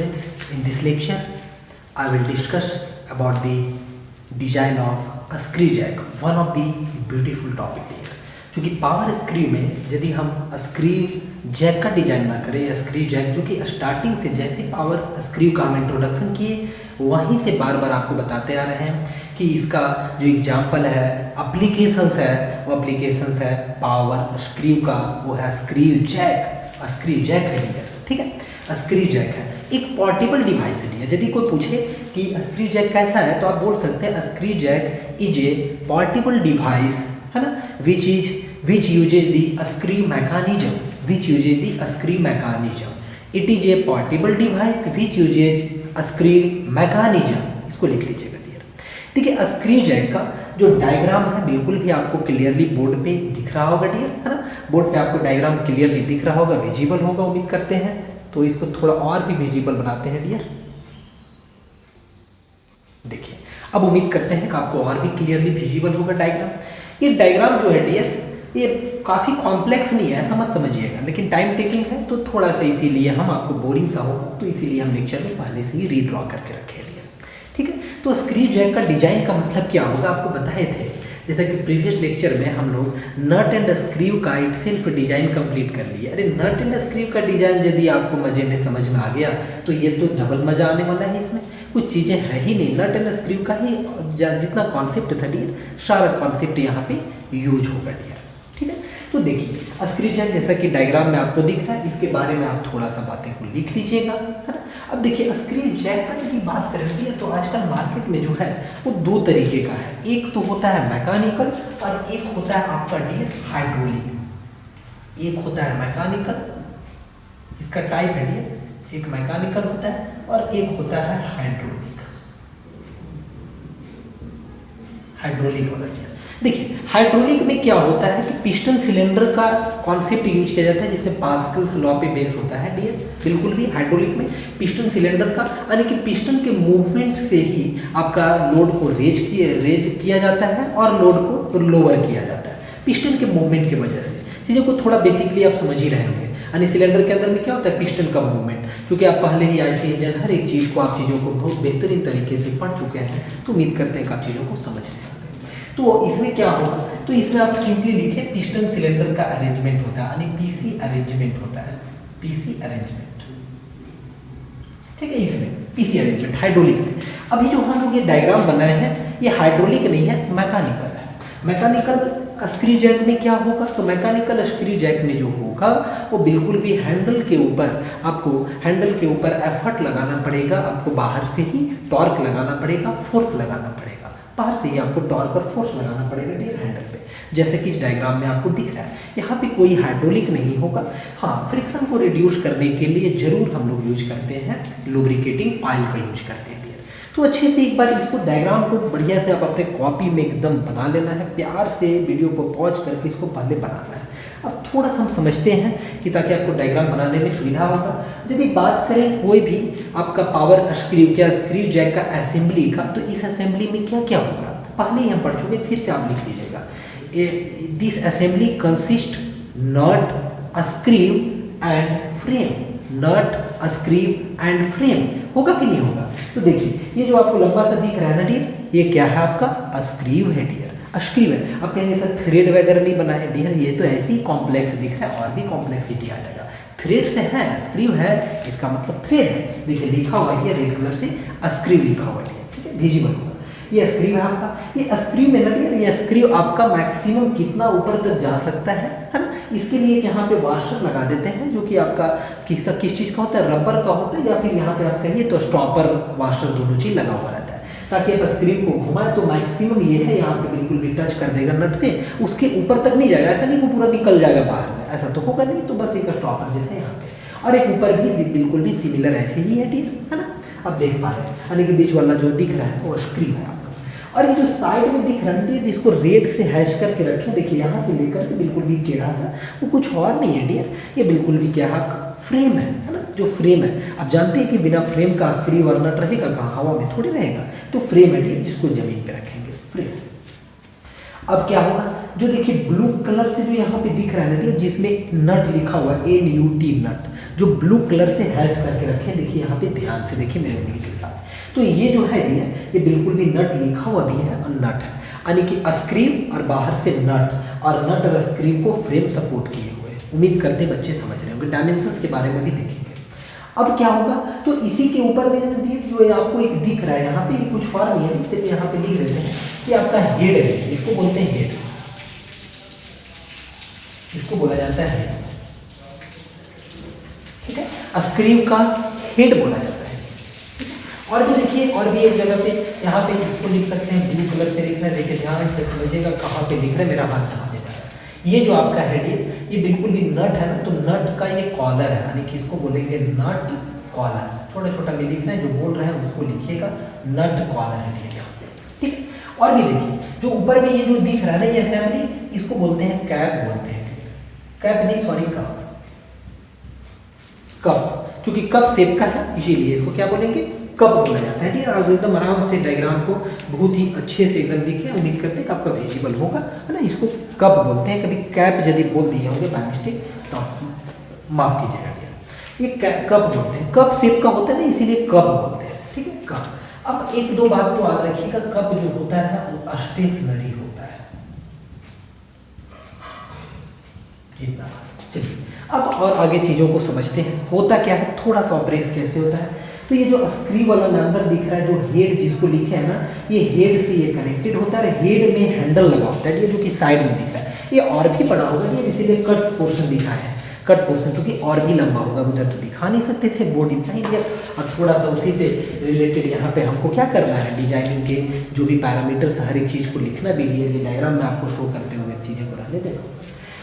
students, in this lecture I will discuss about the design of a screw jack, one of the beautiful topic here. क्योंकि power screw में यदि हम screw Jack का design ना करें या screw Jack जो कि स्टार्टिंग से जैसे पावर स्क्रू का हम इंट्रोडक्शन किए वहीं से बार बार आपको बताते आ रहे हैं कि इसका जो एग्जाम्पल है एप्लीकेशंस है वो एप्लीकेशंस है पावर स्क्रू का, वो है स्क्रू जैक है डियर, ठीक है। स्क्रू जैक है एक पोर्टेबल डिवाइस है डियर। यदि कोई पूछे कि स्क्रू जैक कैसा है तो आप बोल सकते हैं screw jack is a portable device, है ना, which uses the screw mechanism, it is a portable device which uses a screw mechanism। इसको लिख लीजिएगा डियर। देखिए स्क्रू जैक का जो डायग्राम है बिल्कुल भी आपको क्लियरली बोर्ड पे दिख रहा होगा डियर, है ना। बोर्ड पे आपको डायग्राम क्लियरली दिख रहा होगा, विजिबल होगा उम्मीद करते हैं। तो इसको थोड़ा और भी विजिबल बनाते हैं डियर। देखिए अब उम्मीद करते हैं कि आपको और भी क्लियरली विजिबल होगा डायग्राम। ये डायग्राम जो है डियर ये काफ़ी कॉम्प्लेक्स नहीं है, ऐसा मत समझिएगा, लेकिन टाइम टेकिंग है तो थोड़ा सा इसीलिए हम आपको बोरिंग सा होगा तो इसीलिए हम लेक्चर में पहले से ही रीड्रॉ करके रखे हैं डियर, ठीक है। तो स्क्रू जैक का डिजाइन का मतलब क्या होगा आपको बताए थे, जैसा कि प्रीवियस लेक्चर में हम लोग नट एंड स्क्रू का इटसेल्फ डिजाइन कंप्लीट कर लिया। अरे नट एंड स्क्रू का डिजाइन यदि आपको मजे में समझ में आ गया तो ये तो डबल मजा आने वाला है। इसमें कुछ चीज़ें है ही नहीं, नट एंड स्क्रू का ही जितना कॉन्सेप्ट था डियर सारा कॉन्सेप्ट यहाँ पे यूज होगा डियर, ठीक है। तो देखिए स्क्रू जैक जैसा कि डायग्राम में आपको दिख रहा है, इसके बारे में आप थोड़ा सा बातें को लिख लीजिएगा, है ना। अब देखिए स्क्रू जैक का यदि बात करेंगे तो आजकल मार्केट में जो है वो दो तरीके का है, एक तो होता है मैकेनिकल और एक होता है आपका डियर हाइड्रोलिक। एक होता है मैकेनिकल, इसका टाइप है डियर, एक मैकेनिकल होता है और एक होता है हाइड्रोलिक वाला डियर। देखिए हाइड्रोलिक में क्या होता है कि पिस्टन सिलेंडर का कॉन्सेप्ट यूज किया जाता है जिसमें पास्कल्स लॉ पे बेस होता है डियर। बिल्कुल भी हाइड्रोलिक में पिस्टन सिलेंडर का यानी कि पिस्टन के मूवमेंट से ही आपका लोड को रेज किया जाता है और लोड को लोअर किया जाता है पिस्टन के मूवमेंट की वजह से। चीज़ों को थोड़ा बेसिकली आप समझ ही रहे होंगे, यानी सिलेंडर के अंदर में क्या होता है पिस्टन का मूवमेंट, क्योंकि आप पहले ही आईसी इंजन हर एक चीज़ को आप चीज़ों को बहुत बेहतरीन तरीके से पढ़ चुके हैं तो उम्मीद करते हैं कि आप चीज़ों को समझ रहे हैं। तो इसमें क्या होगा, तो इसमें आप सिंपली लिखें पिस्टन सिलेंडर का अरेंजमेंट होता है, यानी पीसी अरेंजमेंट होता है, पीसी अरेंजमेंट, ठीक है। इसमें पीसी अरेंजमेंट हाइड्रोलिक में अभी जो हम लोग ये डायग्राम बनाए हैं ये हाइड्रोलिक नहीं है, मैकेनिकल है। मैकेनिकल स्क्रू जैक में क्या होगा, तो मैकेनिकल स्क्रू जैक में जो होगा वो बिल्कुल भी हैंडल के ऊपर एफर्ट लगाना पड़ेगा, आपको बाहर से ही टॉर्क लगाना पड़ेगा, फोर्स लगाना पड़ेगा, बाहर से ही आपको टॉर्क और फोर्स लगाना पड़ेगा डियर हैंडल पे, जैसे कि इस डायग्राम में आपको दिख रहा है। यहाँ पे कोई हाइड्रोलिक नहीं होगा। हाँ, फ्रिक्शन को रिड्यूस करने के लिए जरूर हम लोग यूज करते हैं लुब्रिकेटिंग ऑयल का यूज करते हैं डियर। तो अच्छे से एक बार इसको डायग्राम को बढ़िया से आप अपने कॉपी में एकदम बना लेना है, प्यार से वीडियो को पॉज करके इसको पहले बनाना है। अब थोड़ा सा हम समझते हैं कि ताकि आपको डायग्राम बनाने में सुविधा होगा। यदि बात करें कोई भी आपका पावर स्क्रू जैक का असेंबली का, तो इस असेंबली में क्या क्या होगा पहले ही हम पढ़ चुके, फिर से आप लिख लीजिएगा। This assembly consist nut screw and frame, nut screw and frame होगा कि नहीं होगा। तो देखिए ये जो आपको लंबा सा दिख रहा है ना डियर, ये क्या है आपका स्क्रू है डियर, स्क्रू है। आप कहेंगे सर थ्रेड वगैरह नहीं बना है डियर, ये तो ऐसे ही कॉम्प्लेक्स दिख रहा है और भी कॉम्प्लेक्सिटी आ जाएगा। थ्रेड से है, स्क्रू है, इसका मतलब थ्रेड है। देखिए लिखा हुआ है रेड कलर से स्क्रू लिखा हुआ है, ठीक है, विजिबल होगा। ये स्क्रू है आपका, ये स्क्रू में ना डियर ये स्क्रू आपका मैक्सिमम कितना ऊपर तक जा सकता है ना। इसके लिए यहाँ पे वाशर लगा देते हैं जो कि आपका किस चीज़ का होता है, रबर का होता है, या फिर यहाँ पे आप कहिए तो स्टॉपर वाशर, दोनों चीज़ लगा हुआ रहता है ताकि आप स्क्रू को घुमाएं तो मैक्सिमम ये है यहाँ पे बिल्कुल भी टच कर देगा नट से, उसके ऊपर तक नहीं जाएगा, ऐसा नहीं वो पूरा निकल जाएगा बाहर में, ऐसा तो होगा नहीं। तो बस एक स्टॉपर जैसे यहाँ पे, और एक ऊपर भी बिल्कुल भी सिमिलर ऐसे ही है डियर, है ना। अब देख पा रहे हैं, यानी कि बीच वाला जो दिख रहा है वो स्क्रू है आपका, और ये जो साइड में दिख रहा है जिसको रेड से हैश करके रखें, देखिए यहाँ से लेकर के बिल्कुल भी टेढ़ा सा, वो कुछ और नहीं है डियर, ये बिल्कुल भी क्या है फ्रेम है ना। जो फ्रेम है आप जानते हैं कि बिना फ्रेम का स्क्रू और नट रहेगा कहाँ, हवा में थोड़ी रहेगा, तो फ्रेम है डियर जिसको जमीन पे रखेंगे फ्रेम। अब क्या होगा, जो देखिए ब्लू कलर से जो यहाँ पे दिख रहा है ना डियर, जिसमें नट लिखा हुआ है NUT नट, जो ब्लू कलर से हैश करके रखे हैं, देखिए यहाँ पे ध्यान से देखिए मेरे उंगली के साथ। तो ये जो है डियर, ये बिल्कुल भी नट लिखा हुआ भी है और नट है, यानी कि स्क्रीव और बाहर से नट, और नट और स्क्रीव को फ्रेम सपोर्ट किए हुए। उम्मीद करते हैं बच्चे समझ रहे होंगे। डायमेंशंस के बारे में भी देखेंगे। अब क्या होगा, तो इसी के ऊपर में जो आपको एक दिख रहा है यहाँ पे, ये कुछ फॉर्म नहीं है, चलिए यहाँ पे लिख देते हैं कि आपका हेड है, इसको बोलते हैं हेड, इसको बोला जाता है हेड, ठीक है, स्क्रीव का हेड बोला जाता है। और भी देखिए, और भी एक जगह पे यहाँ पे इसको लिख सकते हैं, ब्लू कलर से लिखना है, देखिए ध्यान से समझिएगा कहाँ पे लिख रहे हैं, मेरा हाथ जहाँ पे जा रहा है। ये जो आपका हेड है, ये बिल्कुल भी नट है ना, तो नट का ये कॉलर है, यानी कि इसको बोलेंगे नट कॉलर। छोटा छोटा में लिखना है, जो बोल रहे हैं उसको लिखिएगा, नट कॉलर है यहाँ पे, ठीक है। और भी देखिए, जो ऊपर में ये जो दिख रहा है ना, ये असेंबली, इसको बोलते हैं कैप बोलते हैं, कैप नहीं सॉरी कप, कप, क्योंकि कप शेप का है इसीलिए इसको क्या बोलेंगे, कप बोला जाता है। ठीक है, आप एकदम आराम से डायग्राम को बहुत ही अच्छे से एकदम दिखे, उम्मीद करते हैं कि आपका विजिबल होगा, है ना। इसको कप बोलते हैं, कभी कैप यदि बोल दिए होंगे बाय मिस्टेक तो माफ कीजिएगा डियर। ये कप बोलते हैं, कप शेप का होता है ना, इसीलिए कप बोलते हैं, ठीक है, कप। अब एक दो बात तो याद रखिएगा, कप जो होता है वो स्टेशनरी होता है, इतना। चलिए अब और आगे चीज़ों को समझते हैं, होता क्या है, थोड़ा सा ऑपरेट कैसे होता है। तो ये जो स्क्रीव वाला मेंबर दिख रहा है, जो हेड जिसको लिखे है ना, ये हेड से ये कनेक्टेड होता है, हेड में हैंडल लगा होता है, ये जो कि साइड में दिख रहा है, ये और भी बड़ा होगा, ये इसीलिए कट पोर्शन दिखा है, कट पोर्शन, क्योंकि और भी लंबा होगा, उधर तो दिखा नहीं सकते थे, बोर्ड इतना ही दिया। अब थोड़ा सा उसी से रिलेटेड यहाँ पे हमको क्या करना है, डिजाइनिंग के जो भी पैरामीटर्स हर एक चीज़ को लिखना भी है, ये डायग्राम में आपको शो करते हुए चीज़ें को रहने देना।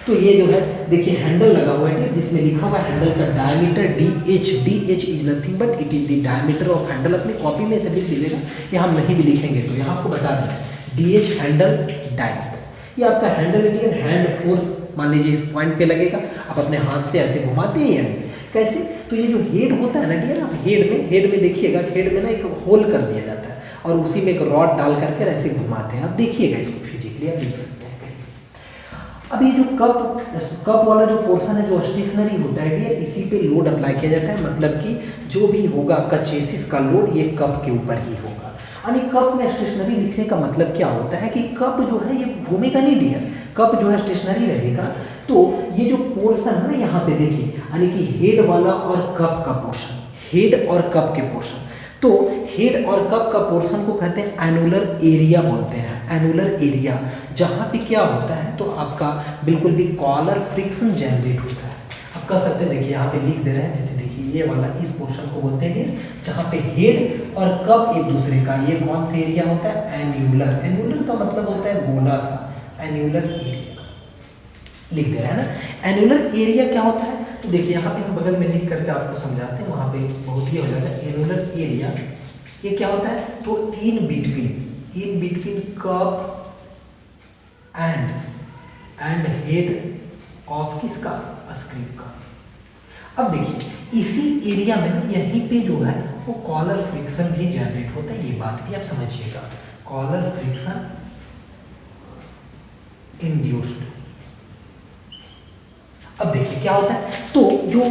तो ये जो है देखिए हैंडल लगा हुआ है, जिसमें लिखा हुआ है हैंडल का diameter DH, DH is nothing but it is the diameter of Henle. अपनी कॉपी में से लिख लीजिएगा, ये हम नहीं भी लिखेंगे तो यहाँ आपको बता दें, DH हैंडल डायमीटर। ये आपका हैंडल है, हैंड फोर्स मान लीजिए इस पॉइंट पे लगेगा, आप अपने हाथ से ऐसे घुमाते हैं या नहीं, कैसे। तो ये जो हेड होता है ना डियर, आप हेड में देखिएगा, हेड में ना एक होल कर दिया जाता है और उसी में एक रॉड डाल करके ऐसे घुमाते हैं। आप देखिएगा इसको फिजिकली, आप देख सकते हैं। अब ये जो कप वाला जो पोर्शन है, जो स्टेशनरी होता है डियर, इसी पे लोड अप्लाई किया जाता है, मतलब कि जो भी होगा आपका चेसिस का लोड ये कप के ऊपर ही होगा। यानी कप में स्टेशनरी लिखने का मतलब क्या होता है कि कप जो है ये घूमेगा नहीं डियर, कप जो है स्टेशनरी रहेगा। तो ये जो पोर्शन है ना यहाँ पे देखिए, यानी कि हेड वाला और कप का पोर्शन, हेड और कप के पोर्शन, तो हेड और कप का पोर्शन को कहते हैं एनुलर एरिया बोलते हैं, एनुलर एरिया, जहाँ पे क्या होता है, तो आपका बिल्कुल भी कॉलर फ्रिक्शन जनरेट होता है। आप कह सकते हैं, देखिए यहाँ पे लिख दे रहे हैं, जैसे देखिए ये वाला इस पोर्शन को बोलते हैं जहाँ पे हेड और कप एक दूसरे का, ये कौन सा एरिया होता है, एन्यूलर। एन्यूलर का मतलब होता है गोला सा, एन्यूलर एरिया लिख दे रहे हैं ना। एन्यूलर एरिया क्या होता है, तो देखिए यहाँ पे हम बगल में लिख करके आपको समझाते हैं, वहाँ पे बहुत ही हो जाएगा। एन्यूलर एरिया ये क्या होता है, तो in between cup and head of किसका, स्क्रीव का। अब देखिए इसी एरिया में ना, यहीं पे जो है वो कॉलर फ्रिक्शन भी जनरेट होता है, ये बात भी आप समझिएगा, कॉलर फ्रिक्शन इंड्यूस्ड। अब देखिए क्या होता है, तो जो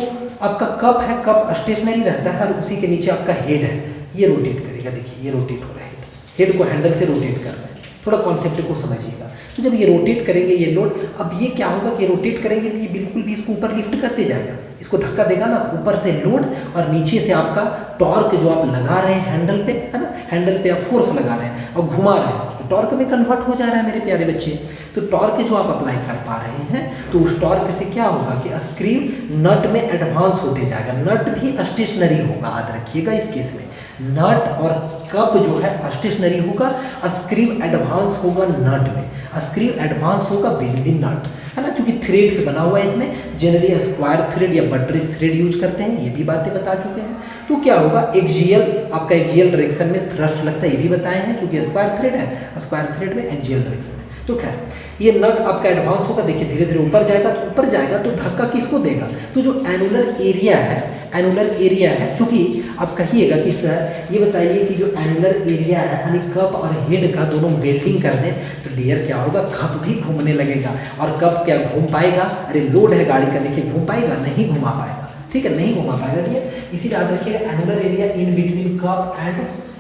आपका कप है, कप स्टेशनरी रहता है और उसी के नीचे आपका हेड है, ये रोटेट करेगा, देखिए ये रोटेट हो रहा है, हेड को हैंडल से रोटेट कर रहा है। थोड़ा कॉन्सेप्ट को समझिएगा। तो जब ये रोटेट करेंगे ये लोड, अब ये क्या होगा कि रोटेट करेंगे तो ये बिल्कुल भी इसको ऊपर लिफ्ट करते जाएगा, इसको धक्का देगा ना, ऊपर से लोड और नीचे से आपका टॉर्क जो आप लगा रहे हैं हैंडल पे, है ना, हैंडल पे आप फोर्स लगा रहे हैं और घुमा रहे हैं, तो टॉर्क में कन्वर्ट हो जा रहा है मेरे प्यारे बच्चे। तो टॉर्क जो आप अप्लाई कर पा रहे हैं, तो उस टॉर्क से क्या होगा कि स्क्रीव नट में एडवांस होते जाएगा, नट भी स्टेशनरी होगा, याद रखिएगा इस केस में नट और कप जो है स्टेशनरी होगा, स्क्रीव एडवांस होगा नट में, स्क्रीव एडवांस होगा विद द नट, है ना, क्योंकि थ्रेड से बना हुआ है, इसमें जनरली स्क्वायर थ्रेड या बट्रेस थ्रेड यूज करते हैं, ये भी बातें बता चुके हैं। तो क्या होगा, एक्सियल, आपका एक्सियल डायरेक्शन में थ्रस्ट लगता है, ये भी बताए हैं, क्योंकि स्क्वायर थ्रेड है, स्क्वायर थ्रेड में एक्सियल डायरेक्शन में। तो खैर ये नट आपका एडवांस होगा, देखिए धीरे धीरे ऊपर जाएगा, तो ऊपर जाएगा तो धक्का किसको देगा, तो जो एनुलर एरिया है, एनुलर एरिया है, क्योंकि आप कहिएगा कि सर ये बताइए कि जो एनुलर एरिया है यानी कप और हेड का दोनों वेल्डिंग कर दें तो डियर क्या होगा, कप भी घूमने लगेगा। और कप क्या घूम पाएगा, अरे लोड है गाड़ी का, देखिए घूम पाएगा, नहीं घुमा पाएगा, ठीक है, नहीं घुमा पाएगा डियर। इसी याद रखिएगा annular area in between cup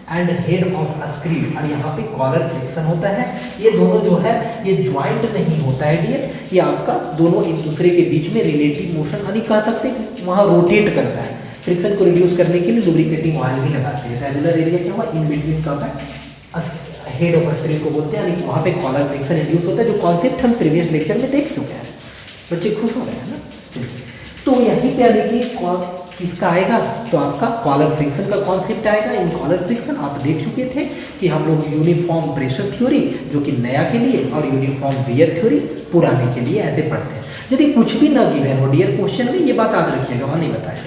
and head of screw, और यहाँ पे कॉलर फ्रिक्शन होता है। ये दोनों जो है ये ज्वाइंट नहीं होता है डियर, ये आपका दोनों एक दूसरे के बीच में रिलेटिव मोशन यानी कह सकते हैं कि वहाँ रोटेट करता है। फ्रिक्शन को रिड्यूस करने के लिए लुब्रिकेटिंग ऑयल भी लगाते हैं। एनुलर एरिया क्या हुआ, in between cup and head of screw को बोलते हैं, यानी वहाँ पे कॉलर फ्रिक्शन रिड्यूस होता है, जो कॉन्सेप्ट हम प्रीवियस लेक्चर में देख चुके हैं। बच्चे खुश हो रहे हैं ना। तो यहीं पे यानी कि किसका आएगा, तो आपका कॉलर फ्रिक्शन का कॉन्सेप्ट आएगा। इन कॉलर फ्रिक्शन आप देख चुके थे कि हम लोग यूनिफॉर्म प्रेशर थ्योरी जो कि नया के लिए और यूनिफॉर्म वियर थ्योरी पुराने के लिए ऐसे पढ़ते हैं। यदि कुछ भी ना गिवन हो डियर क्वेश्चन में, ये बात याद रखिएगा, वहाँ नहीं बताया,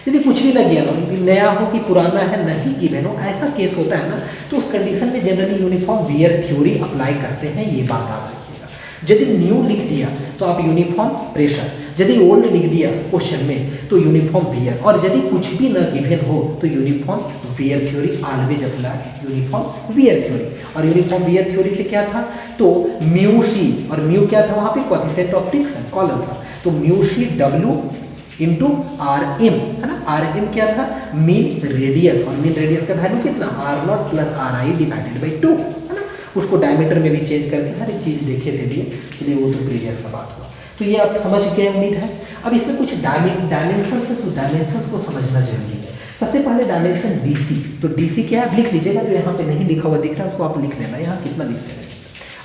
यदि कुछ भी ना गिवन हो, नया हो कि पुराना है नहीं गिवन हो, ऐसा केस होता है ना, तो उस कंडीशन में generally uniform wear theory apply करते हैं, ये बात याद रखिएगा। यदि न्यू लिख दिया तो आप यूनिफॉर्म प्रेशर, यदि ओल्ड लिख दिया क्वेश्चन में तो यूनिफॉर्म वियर, और यदि कुछ भी न गिवन हो तो uniform wear theory always apply, uniform wear theory. और यूनिफॉर्म वियर थ्योरी से क्या था, तो म्यू सी, और म्यू क्या था वहाँ पे, कोएफिशिएंट ऑफ फ्रिक्शन कॉलम का, तो mu C W into R M है ना। आर एम क्या था, मीन रेडियस, और मीन रेडियस का वैल्यू कितना, R naught plus R I divided by 2 है ना। उसको डायमीटर में भी चेंज करके हर एक चीज़ देखे थे लिए, चलिए वो तो प्रीवियस का बात हुआ। तो ये आप समझ गए उम्मीद है। अब इसमें कुछ डायमेंशंस है, डायमेंशंस को समझना जरूरी है। सबसे पहले डायमेंशन डीसी, तो डीसी क्या है लिख लीजिएगा, जो यहाँ पे नहीं लिखा हुआ दिख रहा है उसको आप लिख लेना, यहाँ कितना लिखते हैं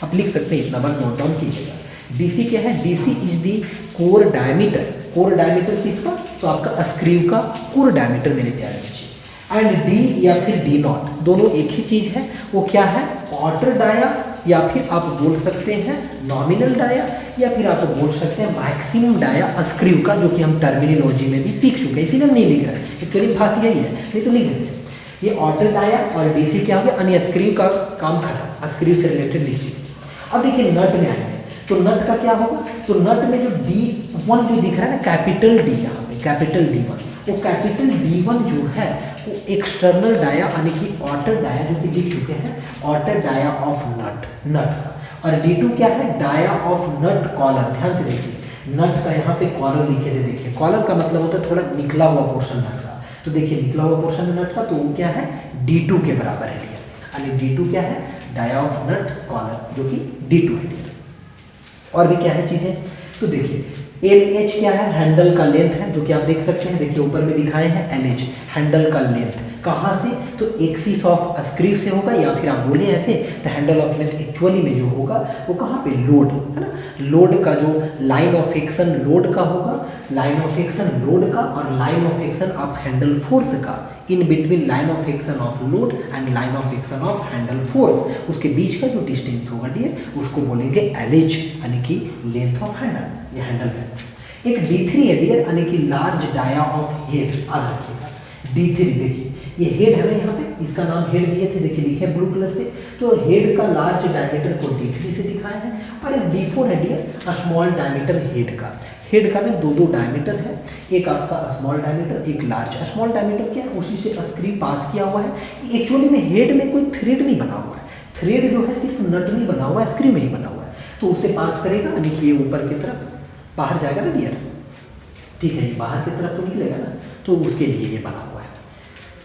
आप लिख सकते हैं, इतना बार नोट डाउन कीजिएगा। डीसी क्या है, DC is the core diameter, core diameter किसका, तो आपका स्क्रू का कोर डायमीटर मेरे प्यारे बच्चे। एंड डी या फिर डी नॉट दोनों एक ही चीज़ है, वो क्या है, ऑटर डाया, या फिर आप बोल सकते हैं नॉमिनल डाया, या फिर आप बोल सकते हैं मैक्सिमम डाया स्क्रू का, जो कि हम टर्मिनोलॉजी में भी सीख चुके हैं, इसीलिए हम नहीं लिख रहे हैं, एक्चुअली बात यही है, नहीं तो लिख देते। ये ऑटर डाया और डीसी क्या हो गया, अन्य स्क्रू का काम खत्म, स्क्रू से रिलेटेड लीजिए। अब देखिए नट में आएंगे, तो नट का क्या होगा, तो नट में जो D1 जो दिख रहा है ना, कैपिटल डी, यहाँ पे कैपिटल D1, वो कैपिटल D1 जो है वो एक्सटर्नल डाया यानी कि ऑटर डाया, जो कि दिख चुके हैं, ऑटर डाया ऑफ नट का। और D2 क्या है, डाया ऑफ नट कॉलर। ध्यान से देखिए, नट का यहाँ पे कॉलर लिखे थे, देखिए कॉलर का मतलब होता है थोड़ा निकला हुआ पोर्शन नट का, तो देखिए निकला हुआ पोर्शन नट का, तो वो क्या है, D2 के बराबर है डियर, यानी D2 क्या है, डाया ऑफ नट कॉलर, जो कि D2 है डियर। और भी क्या है चीज़ें, तो देखिए LH क्या है, हैंडल का लेंथ है, जो कि आप देख सकते हैं, देखिए ऊपर में दिखाए हैं LH, हैंडल का लेंथ कहाँ से, तो एक्सिस ऑफ स्क्रू से होगा, या फिर आप बोले ऐसे तो हैंडल ऑफ लेंथ एक्चुअली में जो होगा वो कहाँ पे, लोड है ना, लोड का जो लाइन ऑफ एक्शन लोड का होगा, लाइन ऑफ एक्शन लोड का, और line of action of handle force का, in between line of action of load and line of action of handle force, उसके बीच का जो डिस्टेंस होगा डियर, उसको बोलेंगे LH, यानी कि लेंथ ऑफ हैंडल, ये हैंडल लेंथ। एक D3 है डियर, यानी कि लार्ज डाया ऑफ हेड, याद रखिएगा D3, देखिए ये हेड है ना, यहाँ पे इसका नाम हेड दिए थे, देखिए लिखे ब्लू कलर से, तो हेड का लार्ज डायमीटर को D3 से दिखाया है। और एक D4 है डियर, स्मॉल डायमीटर हेड का, हेड का ना दो डायमीटर है, एक आपका स्मॉल डायमीटर, एक लार्ज। स्मॉल डायमीटर क्या है, उसी से स्क्रू पास किया हुआ है। एक्चुअली में हेड में कोई थ्रेड नहीं बना हुआ है, थ्रेड जो है सिर्फ नट में बना हुआ है, स्क्रू में ही बना हुआ है, तो उसे पास करेगा, यानी कि ये ऊपर की तरफ बाहर जाएगा ना डियर, ठीक है, ये बाहर की तरफ तो निकलेगा ना, तो उसके लिए ये बना हुआ है।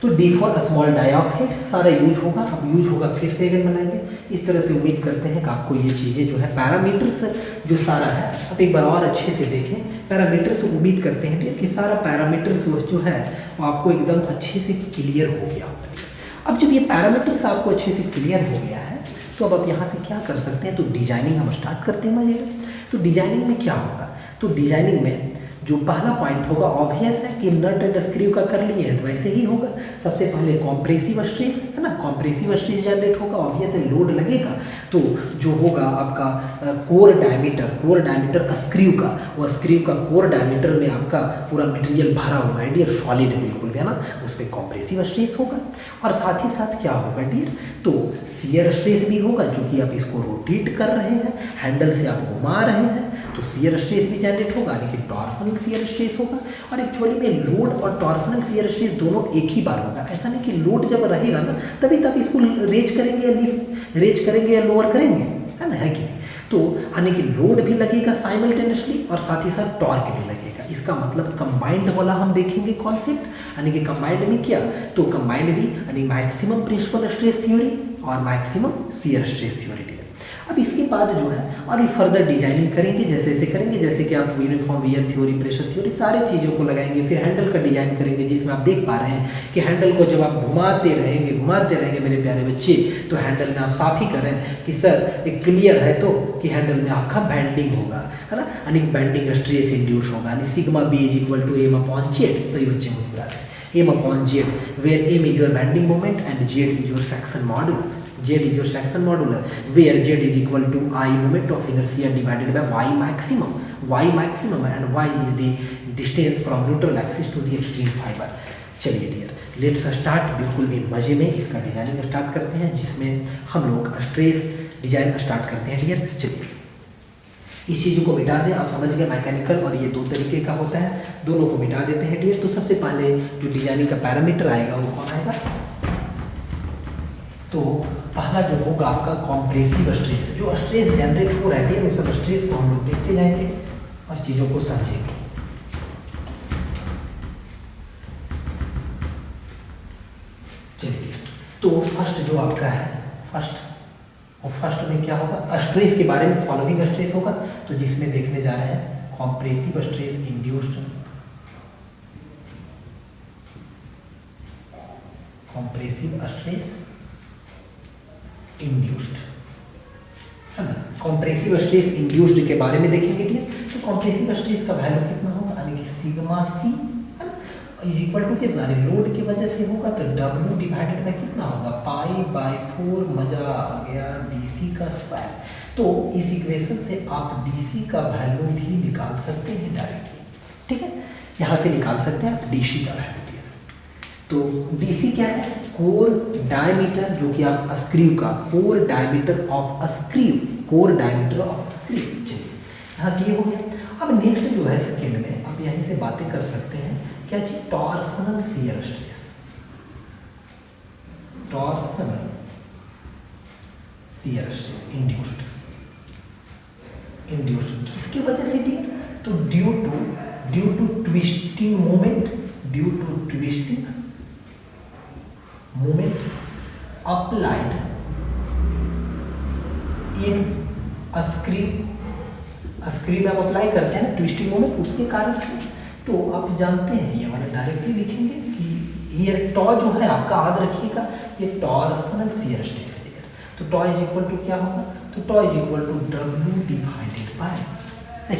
तो D4 small dia of head सारा यूज होगा, अब यूज होगा फिर से अगर बनाएंगे इस तरह से। उम्मीद करते हैं कि आपको ये चीज़ें जो है पैरामीटर्स जो सारा है, आप एक बार और अच्छे से देखें पैरामीटर्स, उम्मीद करते हैं कि सारा पैरामीटर्स जो है वो आपको एकदम अच्छे से क्लियर हो गया। अब जब ये पैरामीटर्स आपको अच्छे से क्लियर हो गया है, तो अब आप यहाँ से क्या कर सकते हैं, तो डिजाइनिंग हम स्टार्ट करते हैं मजे में। तो डिजाइनिंग में क्या होगा, तो डिजाइनिंग में जो पहला पॉइंट होगा, ऑब्वियस है कि नट एंड स्क्रू का कर लिए हैं तो वैसे ही होगा। सबसे पहले कॉम्प्रेसिव स्ट्रेस है ना, कॉम्प्रेसिव स्ट्रेस जनरेट होगा, ऑब्वियस है लोड लगेगा, तो जो होगा आपका कोर डायमीटर स्क्रू का, वो स्क्रू का कोर डायमीटर में आपका पूरा मटेरियल भरा हुआ है डियर, सॉलिड है बिल्कुल भी, है ना, उस पर कॉम्प्रेसिव स्ट्रेस होगा। और साथ ही साथ क्या होगा डियर, तो शियर स्ट्रेस भी होगा, जो कि आप इसको रोटेट कर रहे हैं, हैंडल से आप घुमा रहे हैं, तो शियर स्ट्रेस भी जनरेट होगा, यानी कि टॉर्सनल शियर स्ट्रेस होगा। और एक्चुअली में लोड और टॉर्सनल शियर स्ट्रेस दोनों एक ही बार होगा। ऐसा नहीं कि लोड जब रहेगा ना तभी तब इसको रेज करेंगे या लोअर करेंगे, है ना, है कि नहीं। तो यानी कि लोड भी लगेगा साइमल्टेनियसली और साथ ही साथ टॉर्क भी लगेगा। इसका मतलब कंबाइंड वाला हम देखेंगे कॉन्सेप्ट, यानी कि कंबाइंड में क्या, तो कंबाइंड भी यानी मैक्सिमम प्रिंसिपल स्ट्रेस थ्योरी और मैक्सिमम शियर स्ट्रेस थ्योरी। अब इसके बाद जो है और भी फर्दर डिजाइनिंग करेंगे, जैसे करेंगे, जैसे कि आप uniform wear theory, pressure theory, सारे चीज़ों को लगाएंगे। फिर हैंडल का डिजाइन करेंगे, जिसमें आप देख पा रहे हैं कि हैंडल को जब आप घुमाते रहेंगे मेरे प्यारे बच्चे, तो हैंडल में आप साफ ही कर रहे हैं कि सर एक क्लियर है तो कि हैंडल में आपका बेंडिंग होगा, है ना, यानी बेंडिंग स्ट्रेस इंड्यूस होगा, यानी sigma B is equal to M upon Z. सभी बच्चे मुस्कुराते हैं, M upon Z, where M is your bending moment and Z is your section modulus. Z is your section modulus, where Z is equal to I moment of inertia divided by Y maximum, and Y is the distance from neutral axis to the extreme fiber। चलिए dear, let's start, बिल्कुल भी मजे में इसका designing start करते हैं, जिसमें हम लोग स्ट्रेस डिजाइन स्टार्ट करते हैं डियर। चलिए इस चीज़ों को मिटा दें, आप समझ गए मैकेनिकल और ये दो तरीके का होता है, दोनों को मिटा देते हैं डियर। तो सबसे पहले जो डिजाइनिंग का पैरामीटर आएगा वो कौन आएगा, तो पहला जो होगा आपका कॉम्प्रेसिव स्ट्रेस। जो स्ट्रेस जनरेट हो रहा है उस सब स्ट्रेस को हम लोग देखते जाएंगे और चीज़ों को समझेंगे। चलिए, तो फर्स्ट जो आपका है, फर्स्ट में क्या होगा, स्ट्रेस के बारे में फॉलोइंग स्ट्रेस होगा, तो जिसमें देखने जा रहे हैं compressive stress induced, compressive stress induced, है ना। कॉम्प्रेसिव स्ट्रेस इंड्यूस्ड के बारे में देखेंगे डियर। तो कॉम्प्रेसिव स्ट्रेस का वैल्यू कितना होगा, यानी कि सिग्मा सी, है ना, इज इक्वल टू कितना, लोड की वजह से होगा तो W डिवाइडेड बाय कितना होगा, पाई/4, मजा आ गया, DC का स्क्वायर। तो इस इक्वेशन से आप DC का वैल्यू भी निकाल सकते हैं डायरेक्टली, ठीक है, यहाँ से निकाल सकते हैं आप DC का वैल्यू। तो DC क्या है, कोर डायमीटर, जो कि आप स्क्रू का कोर डायमीटर ऑफ स्क्रू। चलिए यहाँ से ये हो गया। अब नेक्स्ट जो है सेकेंड में आप यहीं से बातें कर सकते हैं, क्या चीज, torsional shear stress. Torsional shear stress induced किसकी वजह से भी, तो due to twisting moment applied in screw में आप अप्लाई करते हैं ट्विस्टिंग मोमेंट, उसके कारण से। तो आप जानते हैं ये वाला डायरेक्टली लिखेंगे कि ये टॉ जो है आपका, याद रखिएगा, ये टॉर्सनल शियर स्ट्रेस है। तो टॉ इज इक्वल टू क्या होगा, तो tau is equal to W divided by,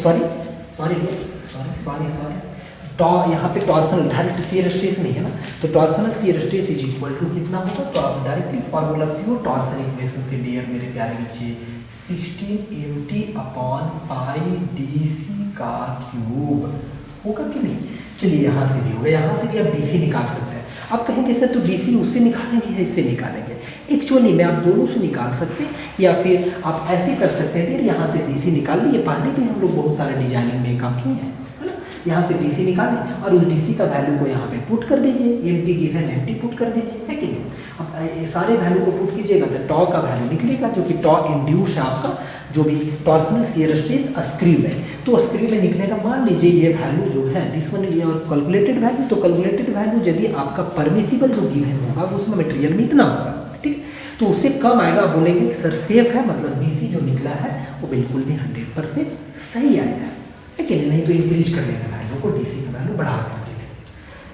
sorry tau, यहाँ पे टॉर्सनल डायरेक्ट शियर स्ट्रेस नहीं है ना, तो torsional shear stress is equal to कितना होगा, तो आप directly formula pure torsion equation से डियर मेरे प्यारे बच्चे, 16 mt/π/DC का क्यूब होगा कि नहीं। चलिए यहाँ से भी होगा, यहाँ से भी आप DC निकाल सकते हैं। आप कहेंगे सर तो DC उससे निकालेंगे या इससे निकालेंगे, एक्चुअली में आप दोनों से निकाल सकते हैं, या फिर आप ऐसे कर सकते हैं डियर, यहाँ से DC निकाल लिए, पहले भी हम लोग बहुत सारे डिजाइनिंग में काम किए हैं, है ना। यहाँ से DC निकालें और उस DC का वैल्यू को यहाँ पे पुट कर दीजिए, MT गिवन MT पुट कर दीजिए, है कि नहीं। अब ये सारे वैल्यू को पुट कीजिएगा तो टॉ का वैल्यू निकलेगा, जो कि टॉ इंड्यूस है आपका, जो भी टॉर्सनल शियर स्ट्रेस स्क्रू है, तो स्क्रू में निकलेगा। मान लीजिए ये वैल्यू जो है दिस वन ये और कैलकुलेटेड वैल्यू, तो कैलकुलेटेड वैल्यू यदि आपका परमिसिबल जो गिवन होगा उसमें मटेरियल में इतना होगा, ठीक है, तो उससे कम आएगा, आप बोलेंगे कि सर सेफ है, मतलब DC जो निकला है वो बिल्कुल भी 100% सही आया है, लेकिन नहीं तो इंक्रीज कर लेंगे वैल्यू को, DC का वैल्यू बढ़ा कर देंगे।